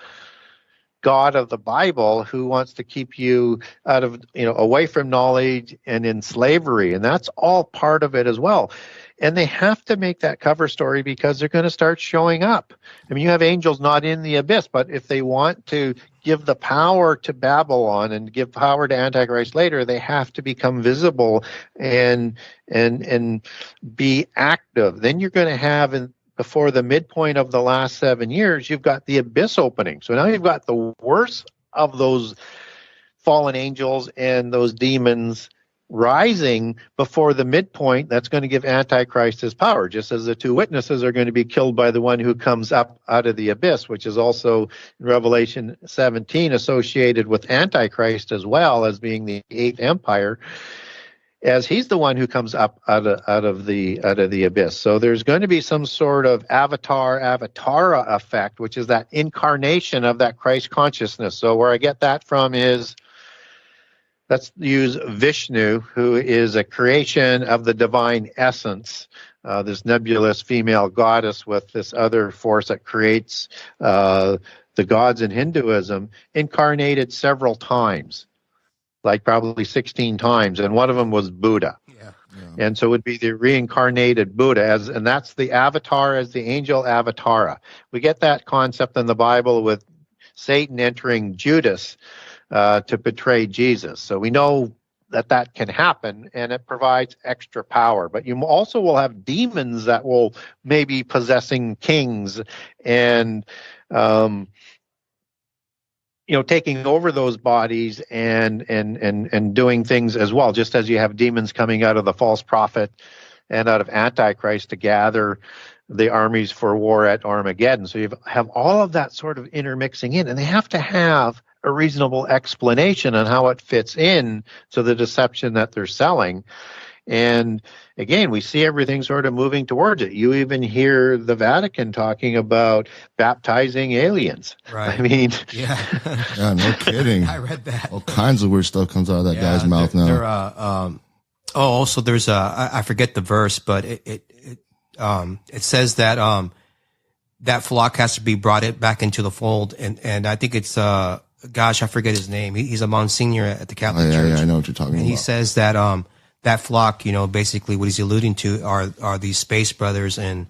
God of the Bible who wants to keep you out of, away from knowledge and in slavery. And that's all part of it as well. And they have to make that cover story because they're going to start showing up. I mean, you have angels not in the abyss, but if they want to give the power to Babylon and give power to Antichrist later, they have to become visible and be active. Then you're going to have, before the midpoint of the last 7 years, you've got the abyss opening. So now you've got the worst of those fallen angels and those demons rising before the midpoint. That's going to give Antichrist his power, just as the two witnesses are going to be killed by the one who comes up out of the abyss, which is also in Revelation 17 associated with Antichrist as well as being the eighth empire, as he's the one who comes up out of the abyss. So there's going to be some sort of avatara effect, which is that incarnation of that Christ consciousness. So where I get that from is, let's use Vishnu, who is a creation of the divine essence, this nebulous female goddess with this other force that creates the gods in Hinduism, incarnated several times, like probably 16 times, and one of them was Buddha. Yeah. And so it would be the reincarnated Buddha, and that's the avatar as the angel Avatara. We get that concept in the Bible with Satan entering Judas to betray Jesus. So we know that can happen, and it provides extra power. But you also will have demons that will maybe possessing kings and taking over those bodies and doing things as well, just as you have demons coming out of the false prophet and out of Antichrist to gather the armies for war at Armageddon. So you have all of that sort of intermixing in, and they have to have a reasonable explanation on how it fits in to the deception that they're selling. And again, we see everything sort of moving towards it. You even hear the Vatican talking about baptizing aliens. Right. I mean, yeah, no kidding. I read that. All kinds of weird stuff comes out of that guy's mouth now. Also there's I forget the verse, but it says that that flock has to be brought back into the fold, and I think it's I forget his name. He's a Monsignor at the Catholic Church. Yeah, I know what you're talking about. And he says that that flock, basically what he's alluding to are these space brothers, and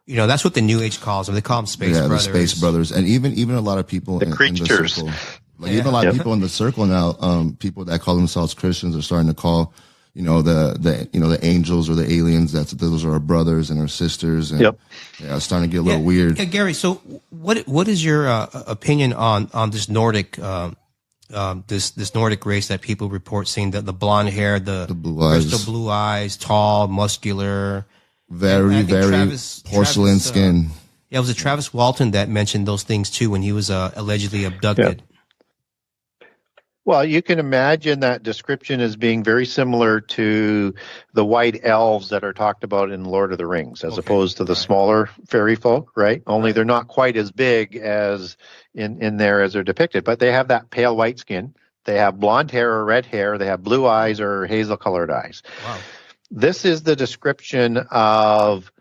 that's what the New Age calls them. They call them space brothers. Yeah, the space brothers, and even a lot of people in the circle, even a lot of people in the circle now, people that call themselves Christians are starting to call, the angels or the aliens, those are our brothers and our sisters, and yeah, it's starting to get a little weird. Yeah, Gary. So what is your opinion on this Nordic? This Nordic race that people report seeing, the blonde hair, the blue eyes, tall, muscular, very porcelain skin. Yeah, it was Travis Walton that mentioned those things too when he was allegedly abducted. Yeah. Well, you can imagine that description as being very similar to the white elves that are talked about in Lord of the Rings, as opposed to the smaller fairy folk, right? Only they're not quite as big as in there as they're depicted, but they have that pale white skin. They have blonde hair or red hair. They have blue eyes or hazel-colored eyes. Wow. This is the description of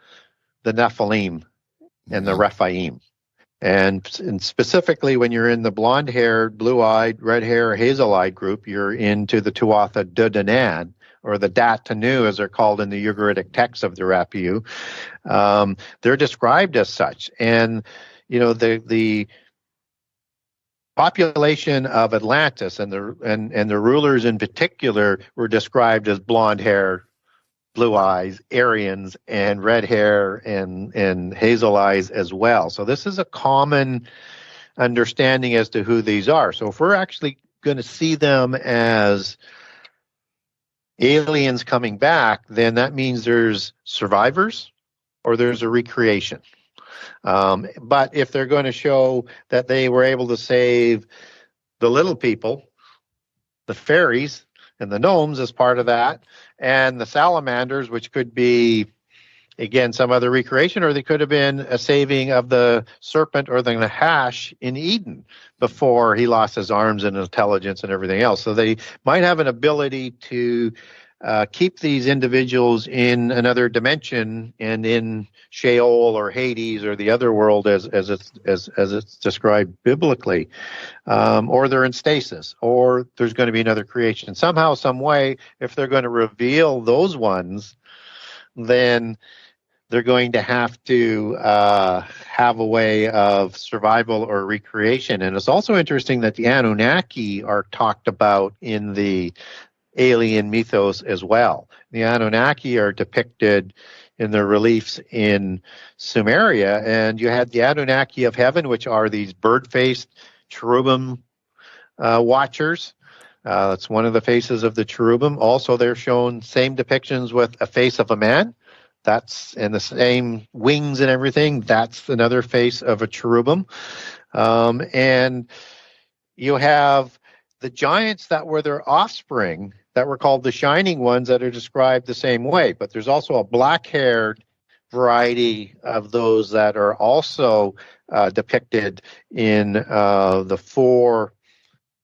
the Nephilim and the Rephaim. And specifically, when you're in the blonde-haired, blue-eyed, red-hair, hazel-eyed group, you're into the Tuatha De Danann, or the Dat Tanu, as they're called in the Ugaritic texts of the Rapiu. They're described as such. And, you know, the population of Atlantis and the rulers in particular were described as blonde-haired, blue eyes, Aryans, and red hair and hazel eyes as well. So this is a common understanding as to who these are. So if we're actually going to see them as aliens coming back, then that means there's survivors or there's a recreation. But if they're going to show that they were able to save the little people, the fairies, and the gnomes as part of that, and the salamanders, which could be, again, some other recreation, or they could have been a saving of the serpent or the Nahash in Eden before he lost his arms and intelligence and everything else. So they might have an ability to keep these individuals in another dimension and in Sheol or Hades or the other world as it's described biblically, or they're in stasis, or there's going to be another creation. Somehow, some way, if they're going to reveal those ones, then they're going to have to have a way of survival or recreation. And it's also interesting that the Anunnaki are talked about in the alien mythos as well. The Anunnaki are depicted in their reliefs in Sumeria, and you had the Anunnaki of heaven, which are these bird-faced cherubim watchers. That's one of the faces of the cherubim. Also, they're shown same depictions with a face of a man. That's and the same wings and everything. That's another face of a cherubim. And you have the giants that were their offspring that were called the Shining Ones that are described the same way. But there's also a black-haired variety of those that are also depicted in the four,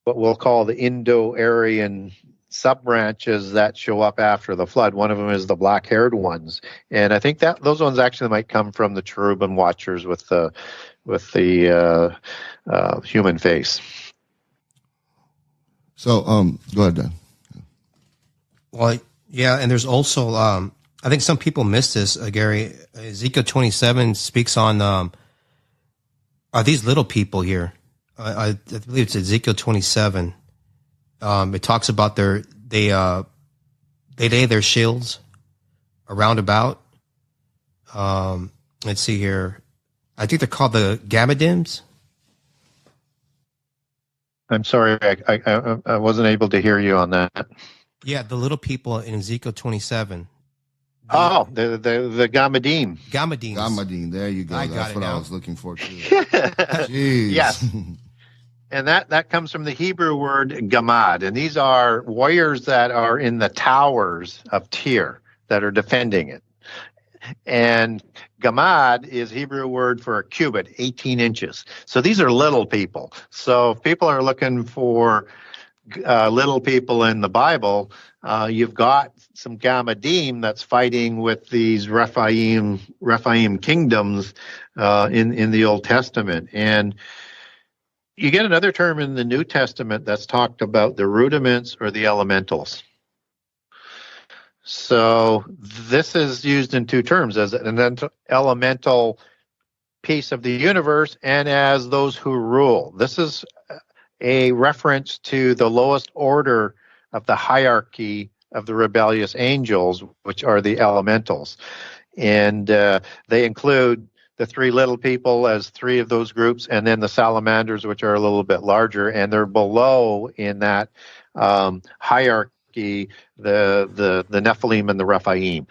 what we'll call the Indo-Aryan sub-branches that show up after the flood. One of them is the black-haired ones. And I think that those ones actually might come from the cherubim watchers with the human face. So, go ahead, Dan. Well, yeah, and there's also, I think some people miss this, Gary. Ezekiel 27 speaks on, are these little people here? I believe it's Ezekiel 27. It talks about they lay their shields around about. Let's see here. I think they're called the Gammadims. I'm sorry, I wasn't able to hear you on that. Yeah, the little people in Ezekiel 27. The Gammadim. Gammadims. Gammadim, there you go. That's what I was looking for too. Jeez. Yes. And that comes from the Hebrew word gamad. And these are warriors that are in the towers of Tyr that are defending it. And gamad is Hebrew word for a cubit, 18 inches. So these are little people. So if people are looking for little people in the Bible, you've got some Gammadim that's fighting with these Rephaim kingdoms in the Old Testament. And you get another term in the New Testament that's talked about the rudiments or the elementals. So this is used in two terms, as an elemental piece of the universe and as those who rule. This is a reference to the lowest order of the hierarchy of the rebellious angels, which are the elementals. And they include the three little people as three of those groups, and then the salamanders, which are a little bit larger, and they're below in that hierarchy, the Nephilim and the Rephaim.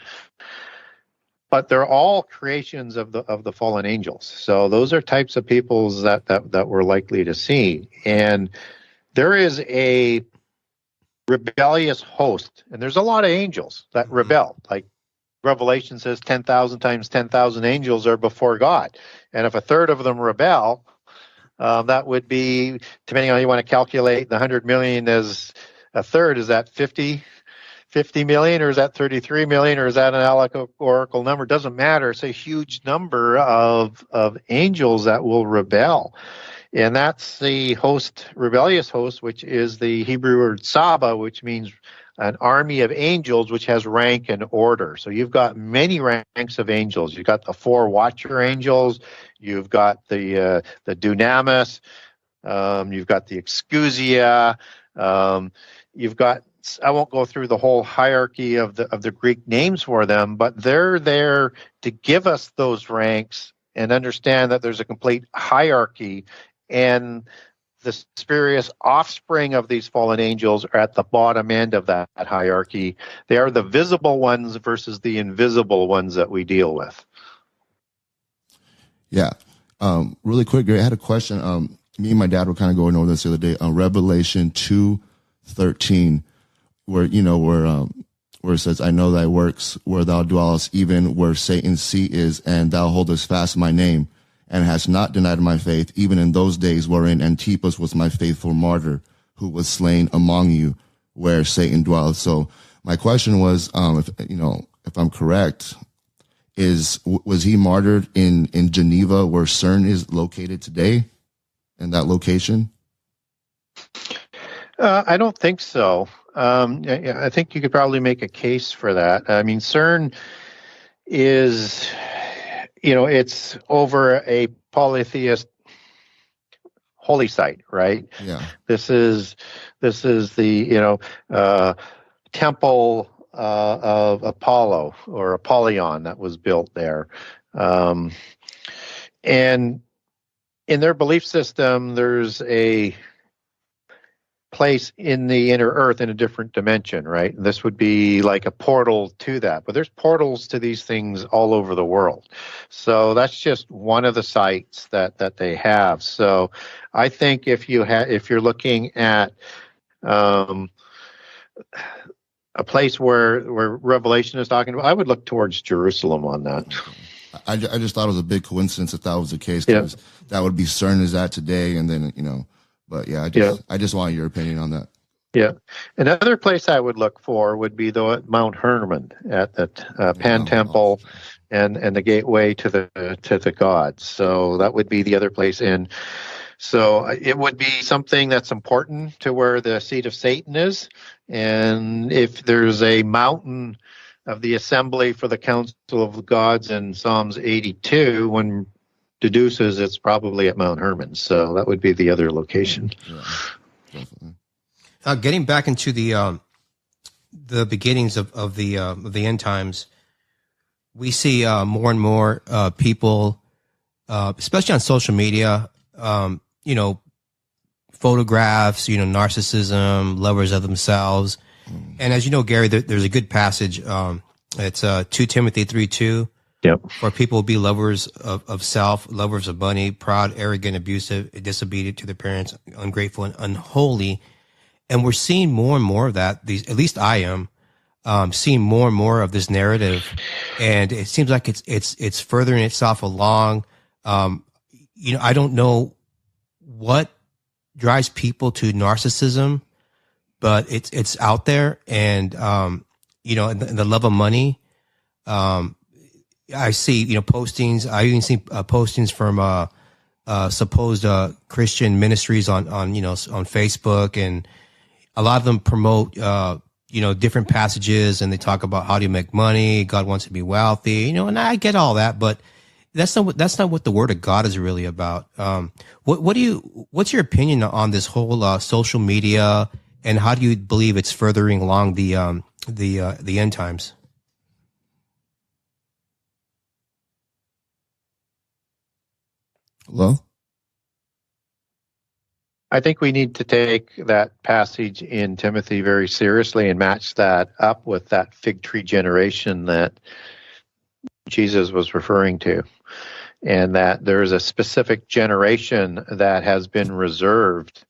but they're all creations of the fallen angels. So those are types of peoples that we're likely to see. And there is a rebellious host, and there's a lot of angels that rebel. Like Revelation says, 10,000 times 10,000 angels are before God, and if a third of them rebel, that would be, depending on how you want to calculate the 100 million as a third, is that 50 million, or is that 33 million, or is that an allegorical number? Doesn't matter. It's a huge number of angels that will rebel. And that's the rebellious host, which is the Hebrew word Saba, which means an army of angels, which has rank and order. So you've got many ranks of angels. You've got the 4 watcher angels. You've got the dunamis. You've got the exousia. You've got, I won't go through the whole hierarchy of the Greek names for them, but they're there to give us those ranks and understand that there's a complete hierarchy, and the spurious offspring of these fallen angels are at the bottom end of that hierarchy. They are the visible ones versus the invisible ones that we deal with. Yeah. Really quick, Gary, I had a question. Me and my dad were kind of going over this the other day on Revelation 2:13, where it says, I know thy works, where thou dwellest, even where Satan's seat is, and thou holdest fast my name, and hast not denied my faith, even in those days wherein Antipas was my faithful martyr, who was slain among you, where Satan dwelleth. So my question was, if I'm correct, was he martyred in Geneva, where CERN is located today, in that location? I don't think so. I think you could probably make a case for that. I mean, CERN is, it's over a polytheist holy site, right? Yeah. This is the temple of Apollo, or Apollyon, that was built there, and in their belief system, there's a place in the inner earth in a different dimension, right? And this would be like a portal to that. But there's portals to these things all over the world. So that's just one of the sites that they have. So I think if you're looking at a place where Revelation is talking about, I would look towards Jerusalem on that. I just thought it was a big coincidence if that was the case, because that would be CERN is at today, and then But yeah, I just want your opinion on that. Yeah, another place I would look for would be Mount Hermon at the Pan Temple, and the gateway to the gods. So that would be the other place. And so it would be something that's important to where the seat of Satan is. And if there's a mountain of the assembly for the council of the gods in Psalms 82, when deduces it's probably at Mount Hermon, so that would be the other location. Yeah, definitely. Getting back into the beginnings of the end times, we see more and more people, especially on social media, photographs, narcissism, lovers of themselves, and as you know, Gary, there's a good passage. It's 2 Timothy 3:2. Yep. For people be lovers of self, lovers of money, proud, arrogant, abusive, disobedient to their parents, ungrateful, and unholy. And we're seeing more and more of that. At least I am seeing more and more of this narrative, and it seems like it's furthering itself along. I don't know what drives people to narcissism, but it's out there, and and the love of money. I see, postings. I even see postings from supposed Christian ministries on Facebook, and a lot of them promote different passages, and they talk about how do you make money. God wants to be wealthy, and I get all that, but that's not what the Word of God is really about. What's your opinion on this whole social media, and how do you believe it's furthering along the end times? Hello? I think we need to take that passage in Timothy very seriously and match that up with that fig tree generation that Jesus was referring to, and that there is a specific generation that has been reserved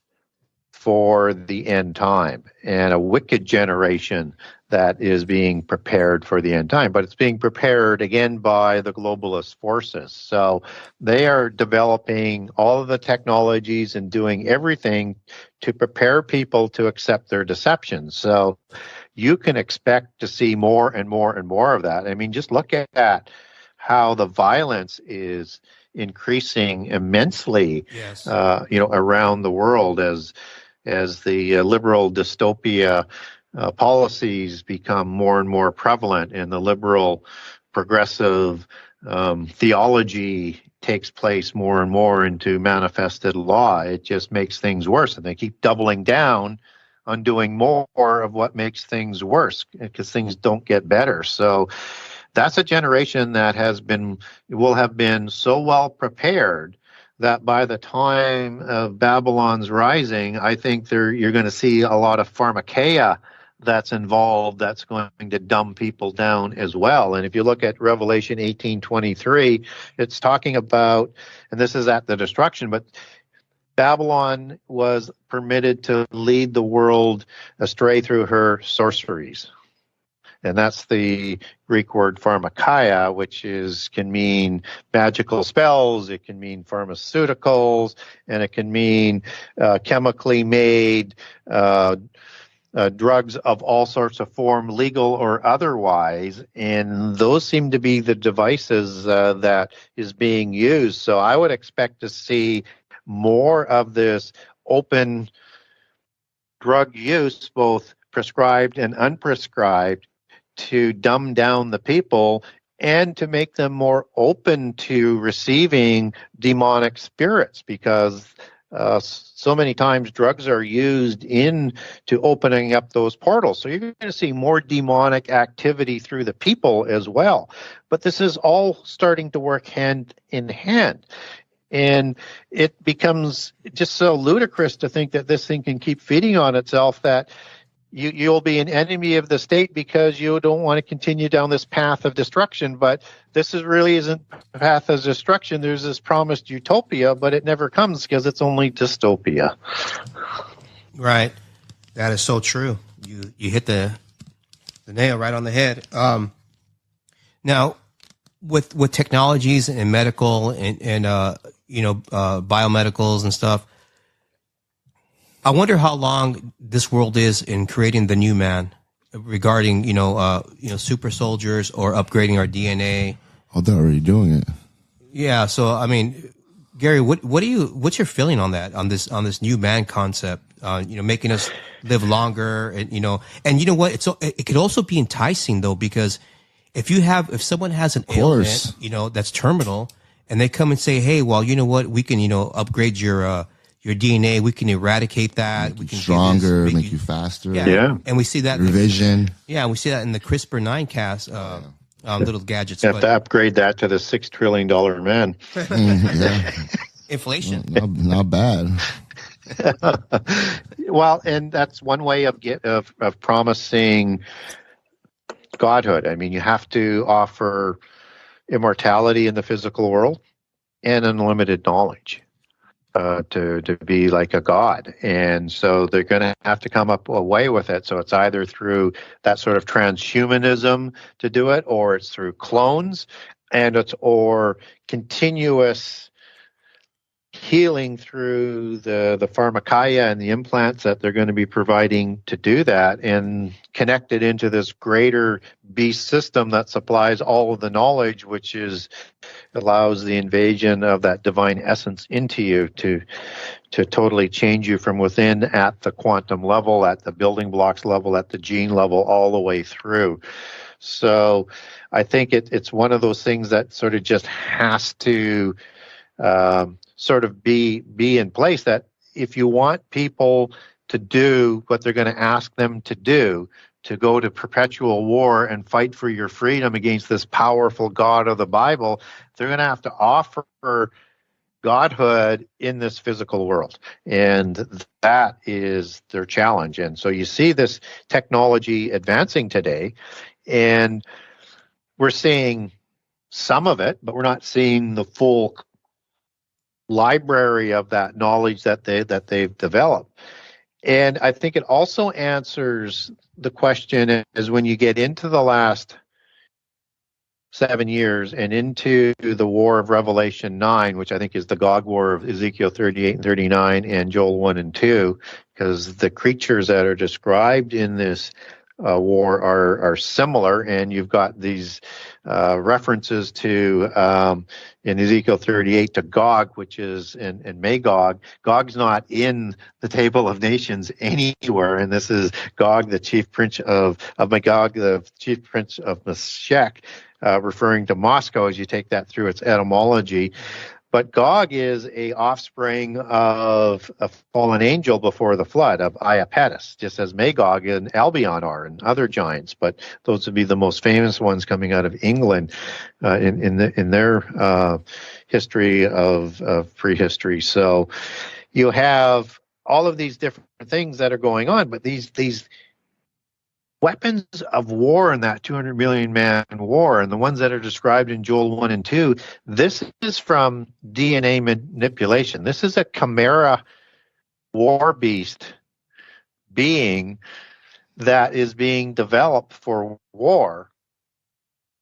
for the end time, and a wicked generation that is being prepared for the end time. But it's being prepared again by the globalist forces. So they are developing all of the technologies and doing everything to prepare people to accept their deception. So you can expect to see more and more and more of that. I mean, just look at how the violence is increasing immensely, Yes. Around the world as the liberal dystopia policies become more and more prevalent, and the liberal progressive theology takes place more and more into manifested law. It just makes things worse, and they keep doubling down on doing more of what makes things worse because things don't get better. So that's a generation that will have been so well prepared that by the time of Babylon's rising, I think you're going to see a lot of pharmakeia that's involved that's going to dumb people down as well. And if you look at Revelation 18:23, it's talking about, and this is at the destruction, but Babylon was permitted to lead the world astray through her sorceries. And that's the Greek word pharmakeia, which can mean magical spells, it can mean pharmaceuticals, and it can mean chemically made drugs of all sorts of form, legal or otherwise. And those seem to be the devices that is being used. So I would expect to see more of this open drug use, both prescribed and unprescribed, to dumb down the people and to make them more open to receiving demonic spirits, because so many times drugs are used into opening up those portals. So you're going to see more demonic activity through the people as well. But this is all starting to work hand in hand. And it becomes just so ludicrous to think that this thing can keep feeding on itself, that you'll be an enemy of the state because you don't want to continue down this path of destruction. But this really isn't a path of destruction. There's this promised utopia, but it never comes because it's only dystopia. Right. That is so true. You hit the nail right on the head. Now, with technologies and medical and biomedicals and stuff, I wonder how long this world is in creating the new man, regarding super soldiers or upgrading our DNA. Oh, they're already doing it. Yeah. So I mean, Gary, what's your feeling on that, on this new man concept? Making us live longer, and you know what? It could also be enticing though, because if someone has an ailment, that's terminal, and they come and say, hey, well, you know what? We can upgrade your DNA, we can eradicate that. Make we can you stronger, make you faster. Yeah. And we see that revision. We see that in the CRISPR-9 cast little gadgets. You have to upgrade that to the $6 trillion man. Yeah. Inflation. Not bad. Well, and that's one way of promising godhood. I mean, you have to offer immortality in the physical world and unlimited knowledge. To be like a god. And so they're going to have to come up a way with it. So it's either through that sort of transhumanism to do it, or it's through clones, or continuous healing through the pharmakeia and the implants that they're going to be providing to do that, and connected into this greater beast system that supplies all of the knowledge, which allows the invasion of that divine essence into you to totally change you from within, at the quantum level, at the building blocks level, at the gene level, all the way through. So I think it's one of those things that sort of just has to sort of be in place, that if you want people to do what they're going to ask them to do, to go to perpetual war and fight for your freedom against this powerful God of the Bible, they're going to have to offer godhood in this physical world. And that is their challenge. And so you see this technology advancing today, and we're seeing some of it, but we're not seeing the full library of that knowledge that they've developed. And I think it also answers the question is when you get into the last 7 years and into the war of Revelation 9, which I think is the Gog war of Ezekiel 38 and 39 and Joel 1 and 2, because the creatures that are described in this war are similar, and you've got these references to in Ezekiel 38 to Gog, which is in Magog. Gog's not in the table of nations anywhere, and this is Gog, the chief prince of Magog, the chief prince of Meshech, referring to Moscow as you take that through its etymology. But Gog is a offspring of a fallen angel before the flood, of Iapetus, just as Magog and Albion are, and other giants. But those would be the most famous ones coming out of England in their history of prehistory. So you have all of these different things that are going on, but these weapons of war in that 200 million man war, and the ones that are described in Joel 1 and 2, this is from DNA manipulation. This is a chimera war beast being that is being developed for war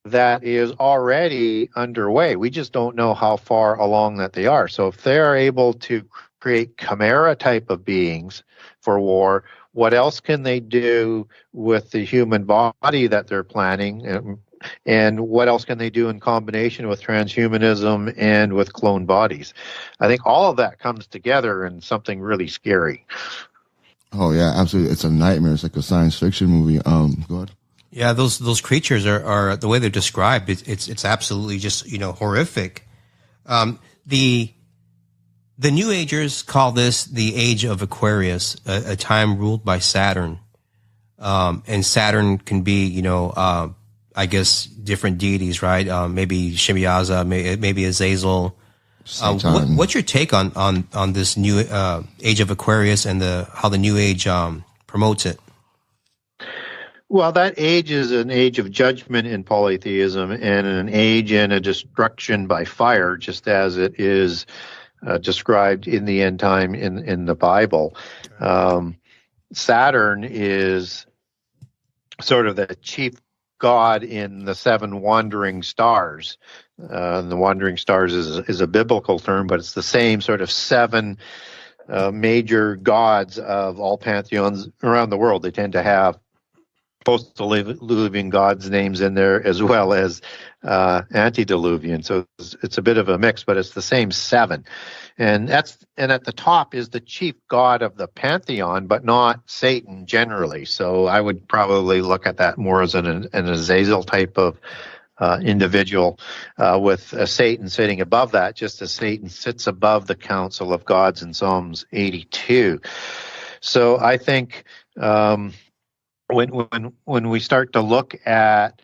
that is already underway. We just don't know how far along that they are. So if they're able to create chimera type of beings for war, what else can they do with the human body that they're planning? And what else can they do in combination with transhumanism and with clone bodies? I think all of that comes together in something really scary. Oh yeah, absolutely. It's a nightmare. It's like a science fiction movie. Go ahead. Yeah, those creatures are the way they're described. It's absolutely just, horrific. The New Agers call this the Age of Aquarius, a time ruled by Saturn. And Saturn can be, I guess, different deities, right? Maybe Shemiyaza, maybe Azazel. What's your take on this new Age of Aquarius and how the New Age promotes it? Well, that age is an age of judgment in polytheism and an age and a destruction by fire, just as it is described in the end time in the Bible. Saturn is sort of the chief god in the seven wandering stars. The wandering stars is a biblical term, but it's the same sort of seven major gods of all pantheons around the world. They tend to have post-diluvian gods' names in there as well as antediluvian. So it's a bit of a mix, but it's the same seven. And at the top is the chief god of the pantheon, but not Satan generally. So I would probably look at that more as an Azazel type of individual, with Satan sitting above that, just as Satan sits above the council of gods in Psalms 82. So I think when we start to look at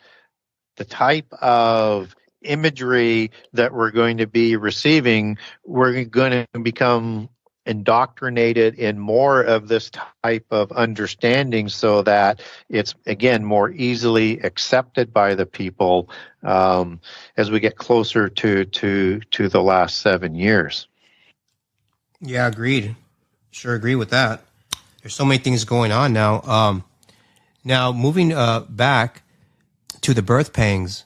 the type of imagery that we're going to be receiving, we're going to become indoctrinated in more of this type of understanding so that it's, again, more easily accepted by the people as we get closer to the last 7 years. Yeah, agreed. Sure agree with that. There's so many things going on now. Now, moving back to the birth pangs,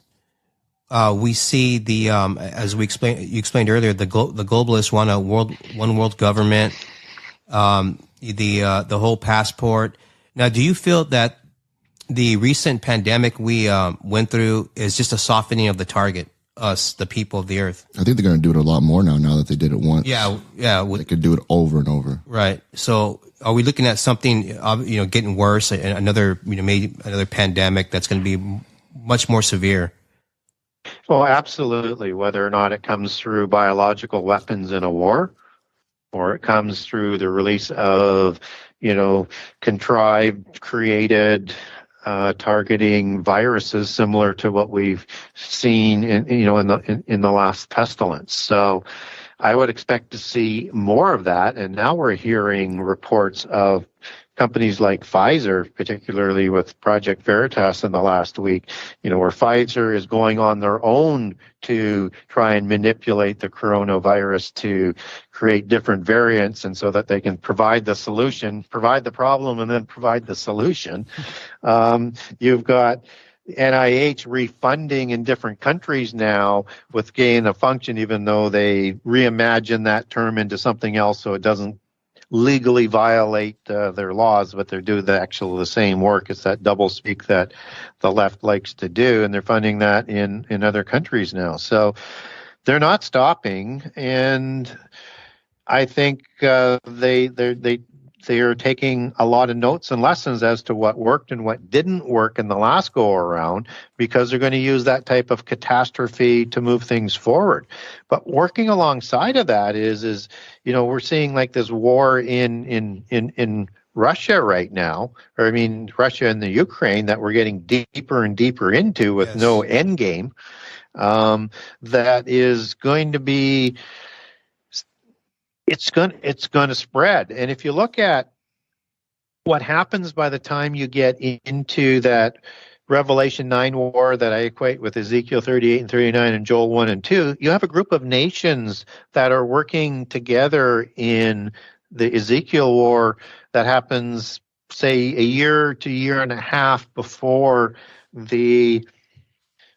we see the as you explained earlier, the globalists want a one world government, the whole passport. Now, do you feel that the recent pandemic we went through is just a softening of the target, us, the people of the earth? I think they're going to do it a lot more now that they did it once. Yeah. They could do it over and over. Right. So, are we looking at something, getting worse, another, maybe another pandemic that's going to be much more severe? Well, absolutely. Whether or not it comes through biological weapons in a war, or it comes through the release of, contrived, created, targeting viruses similar to what we've seen in the last pestilence. So I would expect to see more of that. And now we're hearing reports of companies like Pfizer, particularly with Project Veritas in the last week, where Pfizer is going on their own to try and manipulate the coronavirus to create different variants, and so that they can provide the solution, provide the problem, and then provide the solution. You've got NIH refunding in different countries now with gain of function, even though they reimagine that term into something else so it doesn't legally violate their laws, but they're doing the same work. It's that doublespeak that the left likes to do, and they're funding that in other countries now. So they're not stopping, and I think they are taking a lot of notes and lessons as to what worked and what didn't work in the last go around, because they're going to use that type of catastrophe to move things forward. But working alongside of that is we're seeing like this war in Russia right now, or I mean Russia and the Ukraine, that we're getting deeper and deeper into with no end game. That is going to be. It's going to spread. And if you look at what happens by the time you get into that Revelation 9 war that I equate with Ezekiel 38 and 39 and Joel 1 and 2, you have a group of nations that are working together in the Ezekiel war that happens, say, a year to year and a half before the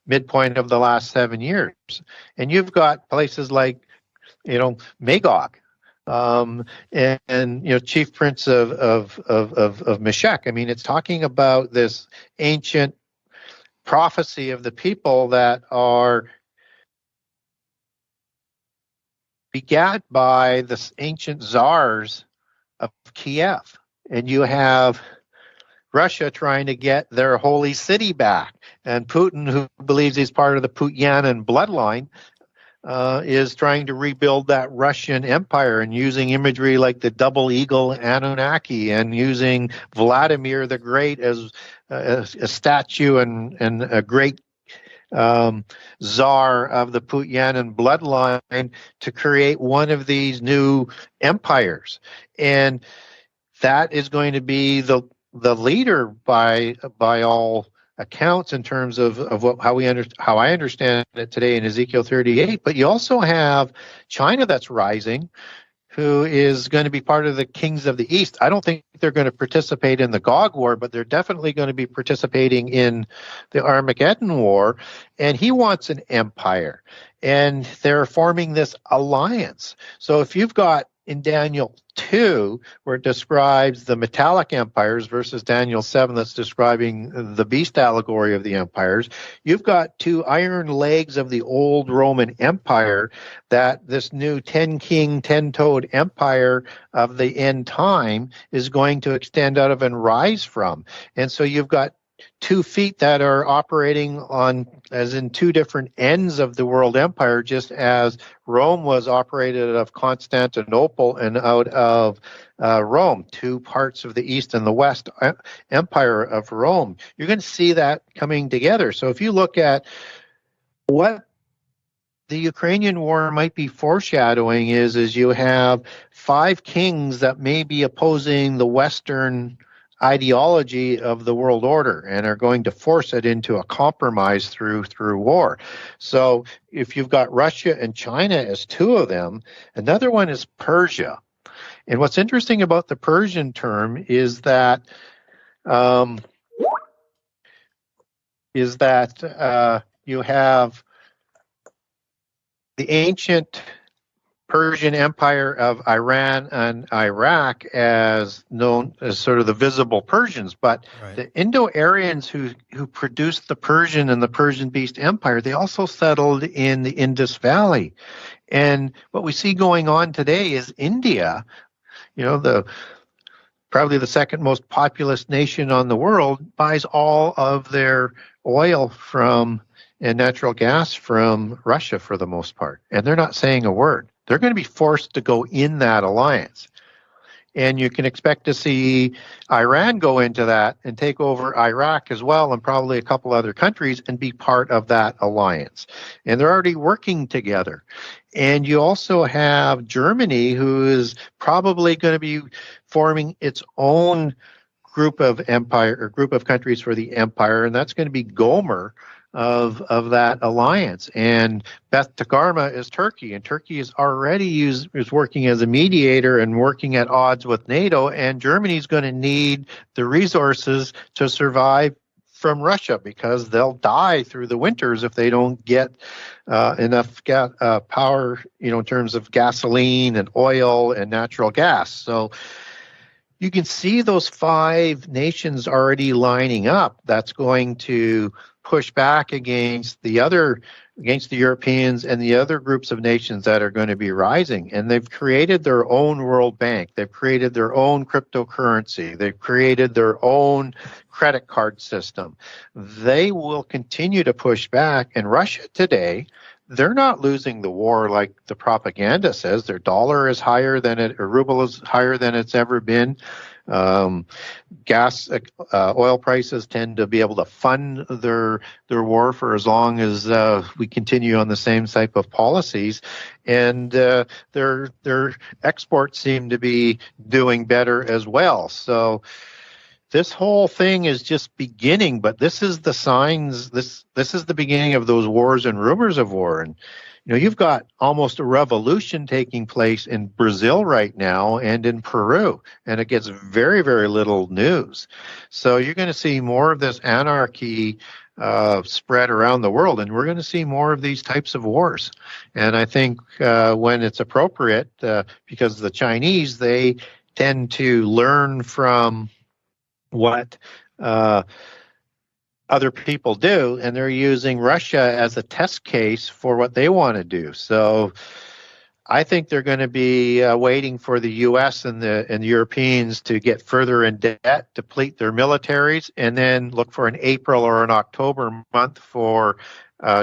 midpoint of the last 7 years. And you've got places like, Magog, and chief prince of Meshach. I mean, it's talking about this ancient prophecy of the people that are begat by the ancient czars of Kiev, and you have Russia trying to get their holy city back, and Putin, who believes he's part of the Pt.1 bloodline, is trying to rebuild that Russian empire, and using imagery like the double eagle Anunnaki, and using Vladimir the Great as a statue and a great czar of the Pt.1 bloodline to create one of these new empires. And that is going to be the leader by all accounts in terms of how I understand it today in Ezekiel 38. But you also have China that's rising, who is going to be part of the kings of the East. I don't think they're going to participate in the Gog War, but they're definitely going to be participating in the Armageddon War. And he wants an empire, and they're forming this alliance. So if you've got in Daniel 2, where it describes the metallic empires, versus Daniel 7 that's describing the beast allegory of the empires, you've got two iron legs of the old Roman Empire that this new 10-king, 10-toed empire of the end time is going to extend out of and rise from. And so you've got 2 feet that are operating on, as in two different ends of the world empire, just as Rome was operated out of Constantinople and out of Rome, 2 parts of the East and the West empire of Rome. You're going to see that coming together. So if you look at what the Ukrainian war might be foreshadowing is you have 5 kings that may be opposing the Western ideology of the world order and are going to force it into a compromise through war. So if you've got Russia and China as 2 of them, another one is Persia. And what's interesting about the Persian term is that you have the ancient Persian Empire of Iran and Iraq as known as sort of the visible Persians, but right. The Indo-Aryans who produced the Persian and the Persian Beast Empire, they also settled in the Indus Valley. And what we see going on today is India, probably the second most populous nation on the world, buys all of their oil and natural gas from Russia for the most part. And they're not saying a word. They're going to be forced to go in that alliance. And you can expect to see Iran go into that and take over Iraq as well, and probably a couple other countries, and be part of that alliance. And they're already working together. And you also have Germany, who is probably going to be forming its own group of countries for the empire, and that's going to be Gomer of that alliance. And Beth Tagarma is Turkey, and Turkey is already is working as a mediator and working at odds with NATO, and Germany's going to need the resources to survive from Russia, because they'll die through the winters if they don't get enough power, in terms of gasoline and oil and natural gas. So you can see those 5 nations already lining up. That's going to push back against the Europeans and the other groups of nations that are going to be rising. And they've created their own World Bank. They've created their own cryptocurrency. They've created their own credit card system. They will continue to push back. And Russia today, they're not losing the war like the propaganda says. Their dollar is higher than ruble is higher than it's ever been. Oil prices tend to be able to fund their war for as long as we continue on the same type of policies, and their exports seem to be doing better as well. So this whole thing is just beginning, but this is the signs. This is the beginning of those wars and rumors of war. And you've got almost a revolution taking place in Brazil right now and in Peru, and it gets very, very little news. So you're going to see more of this anarchy spread around the world, and we're going to see more of these types of wars. And I think when it's appropriate, because the Chinese, they tend to learn from what other people do, and they're using Russia as a test case for what they want to do. So I think they're going to be waiting for the U.S. and the Europeans to get further in debt, deplete their militaries, and then look for an April or an October month for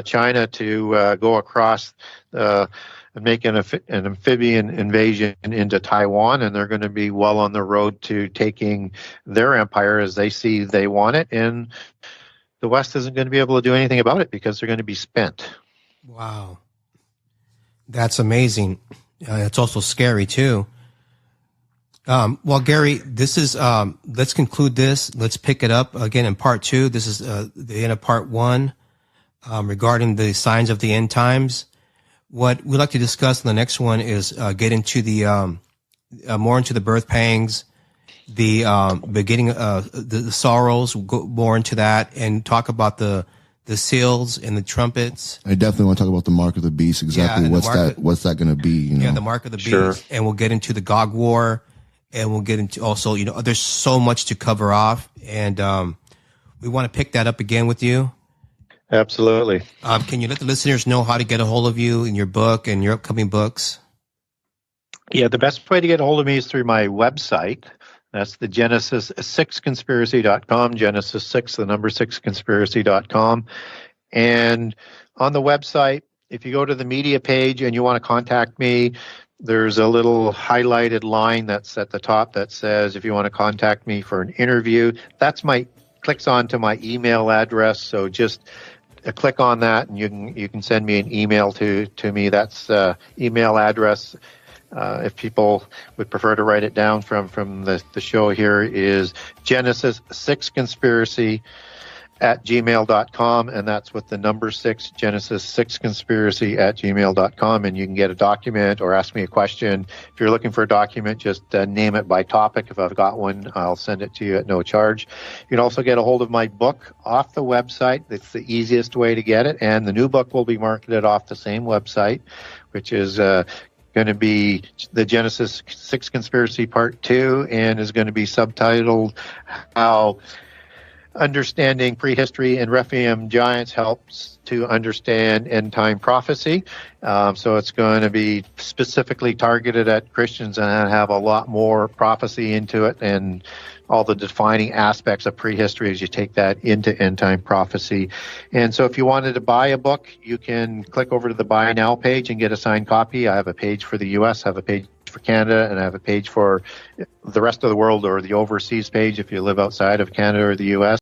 China to go across and make an amphibian invasion into Taiwan, and they're going to be well on the road to taking their empire as they see they want it. And the West isn't going to be able to do anything about it because they're going to be spent. Wow. That's amazing. It's also scary too. Well, Gary, this is, let's conclude this. Let's pick it up again in part 2. This is the end of part 1 regarding the signs of the end times. What we'd like to discuss in the next one is get into the more into the birth pangs, the beginning, the sorrows. We'll go more into that and talk about the seals and the trumpets. I definitely want to talk about the mark of the beast. Exactly, what's that going to be? Yeah, the mark of the beast, and we'll get into the Gog War, and we'll get into also, there's so much to cover off, and we want to pick that up again with you. Absolutely. Can you let the listeners know how to get a hold of you and your book and your upcoming books? Yeah, the best way to get a hold of me is through my website. That's the Genesis6conspiracy.com, Genesis6, the number 6conspiracy.com. And on the website, if you go to the media page and you want to contact me, there's a little highlighted line that's at the top that says, if you want to contact me for an interview, clicks onto my email address. So just click on that and you can send me an email to me. That's email address. If people would prefer to write it down from the show here, is Genesis6conspiracy@gmail.com, and that's with the number 6, Genesis6conspiracy@gmail.com, and you can get a document or ask me a question. If you're looking for a document, just name it by topic. If I've got one, I'll send it to you at no charge. You can also get a hold of my book off the website. It's the easiest way to get it, and the new book will be marketed off the same website, which is going to be the Genesis 6 Conspiracy Part 2, and is going to be subtitled How Understanding Prehistory and Rephaim Giants Helps to Understand End Time Prophecy. So it's going to be specifically targeted at Christians and have a lot more prophecy into it, and all the defining aspects of prehistory as you take that into end time prophecy. And so if you wanted to buy a book, you can click over to the Buy Now page and get a signed copy. I have a page for the U.S., I have a page for Canada, and I have a page for the rest of the world, or the overseas page if you live outside of Canada or the U.S.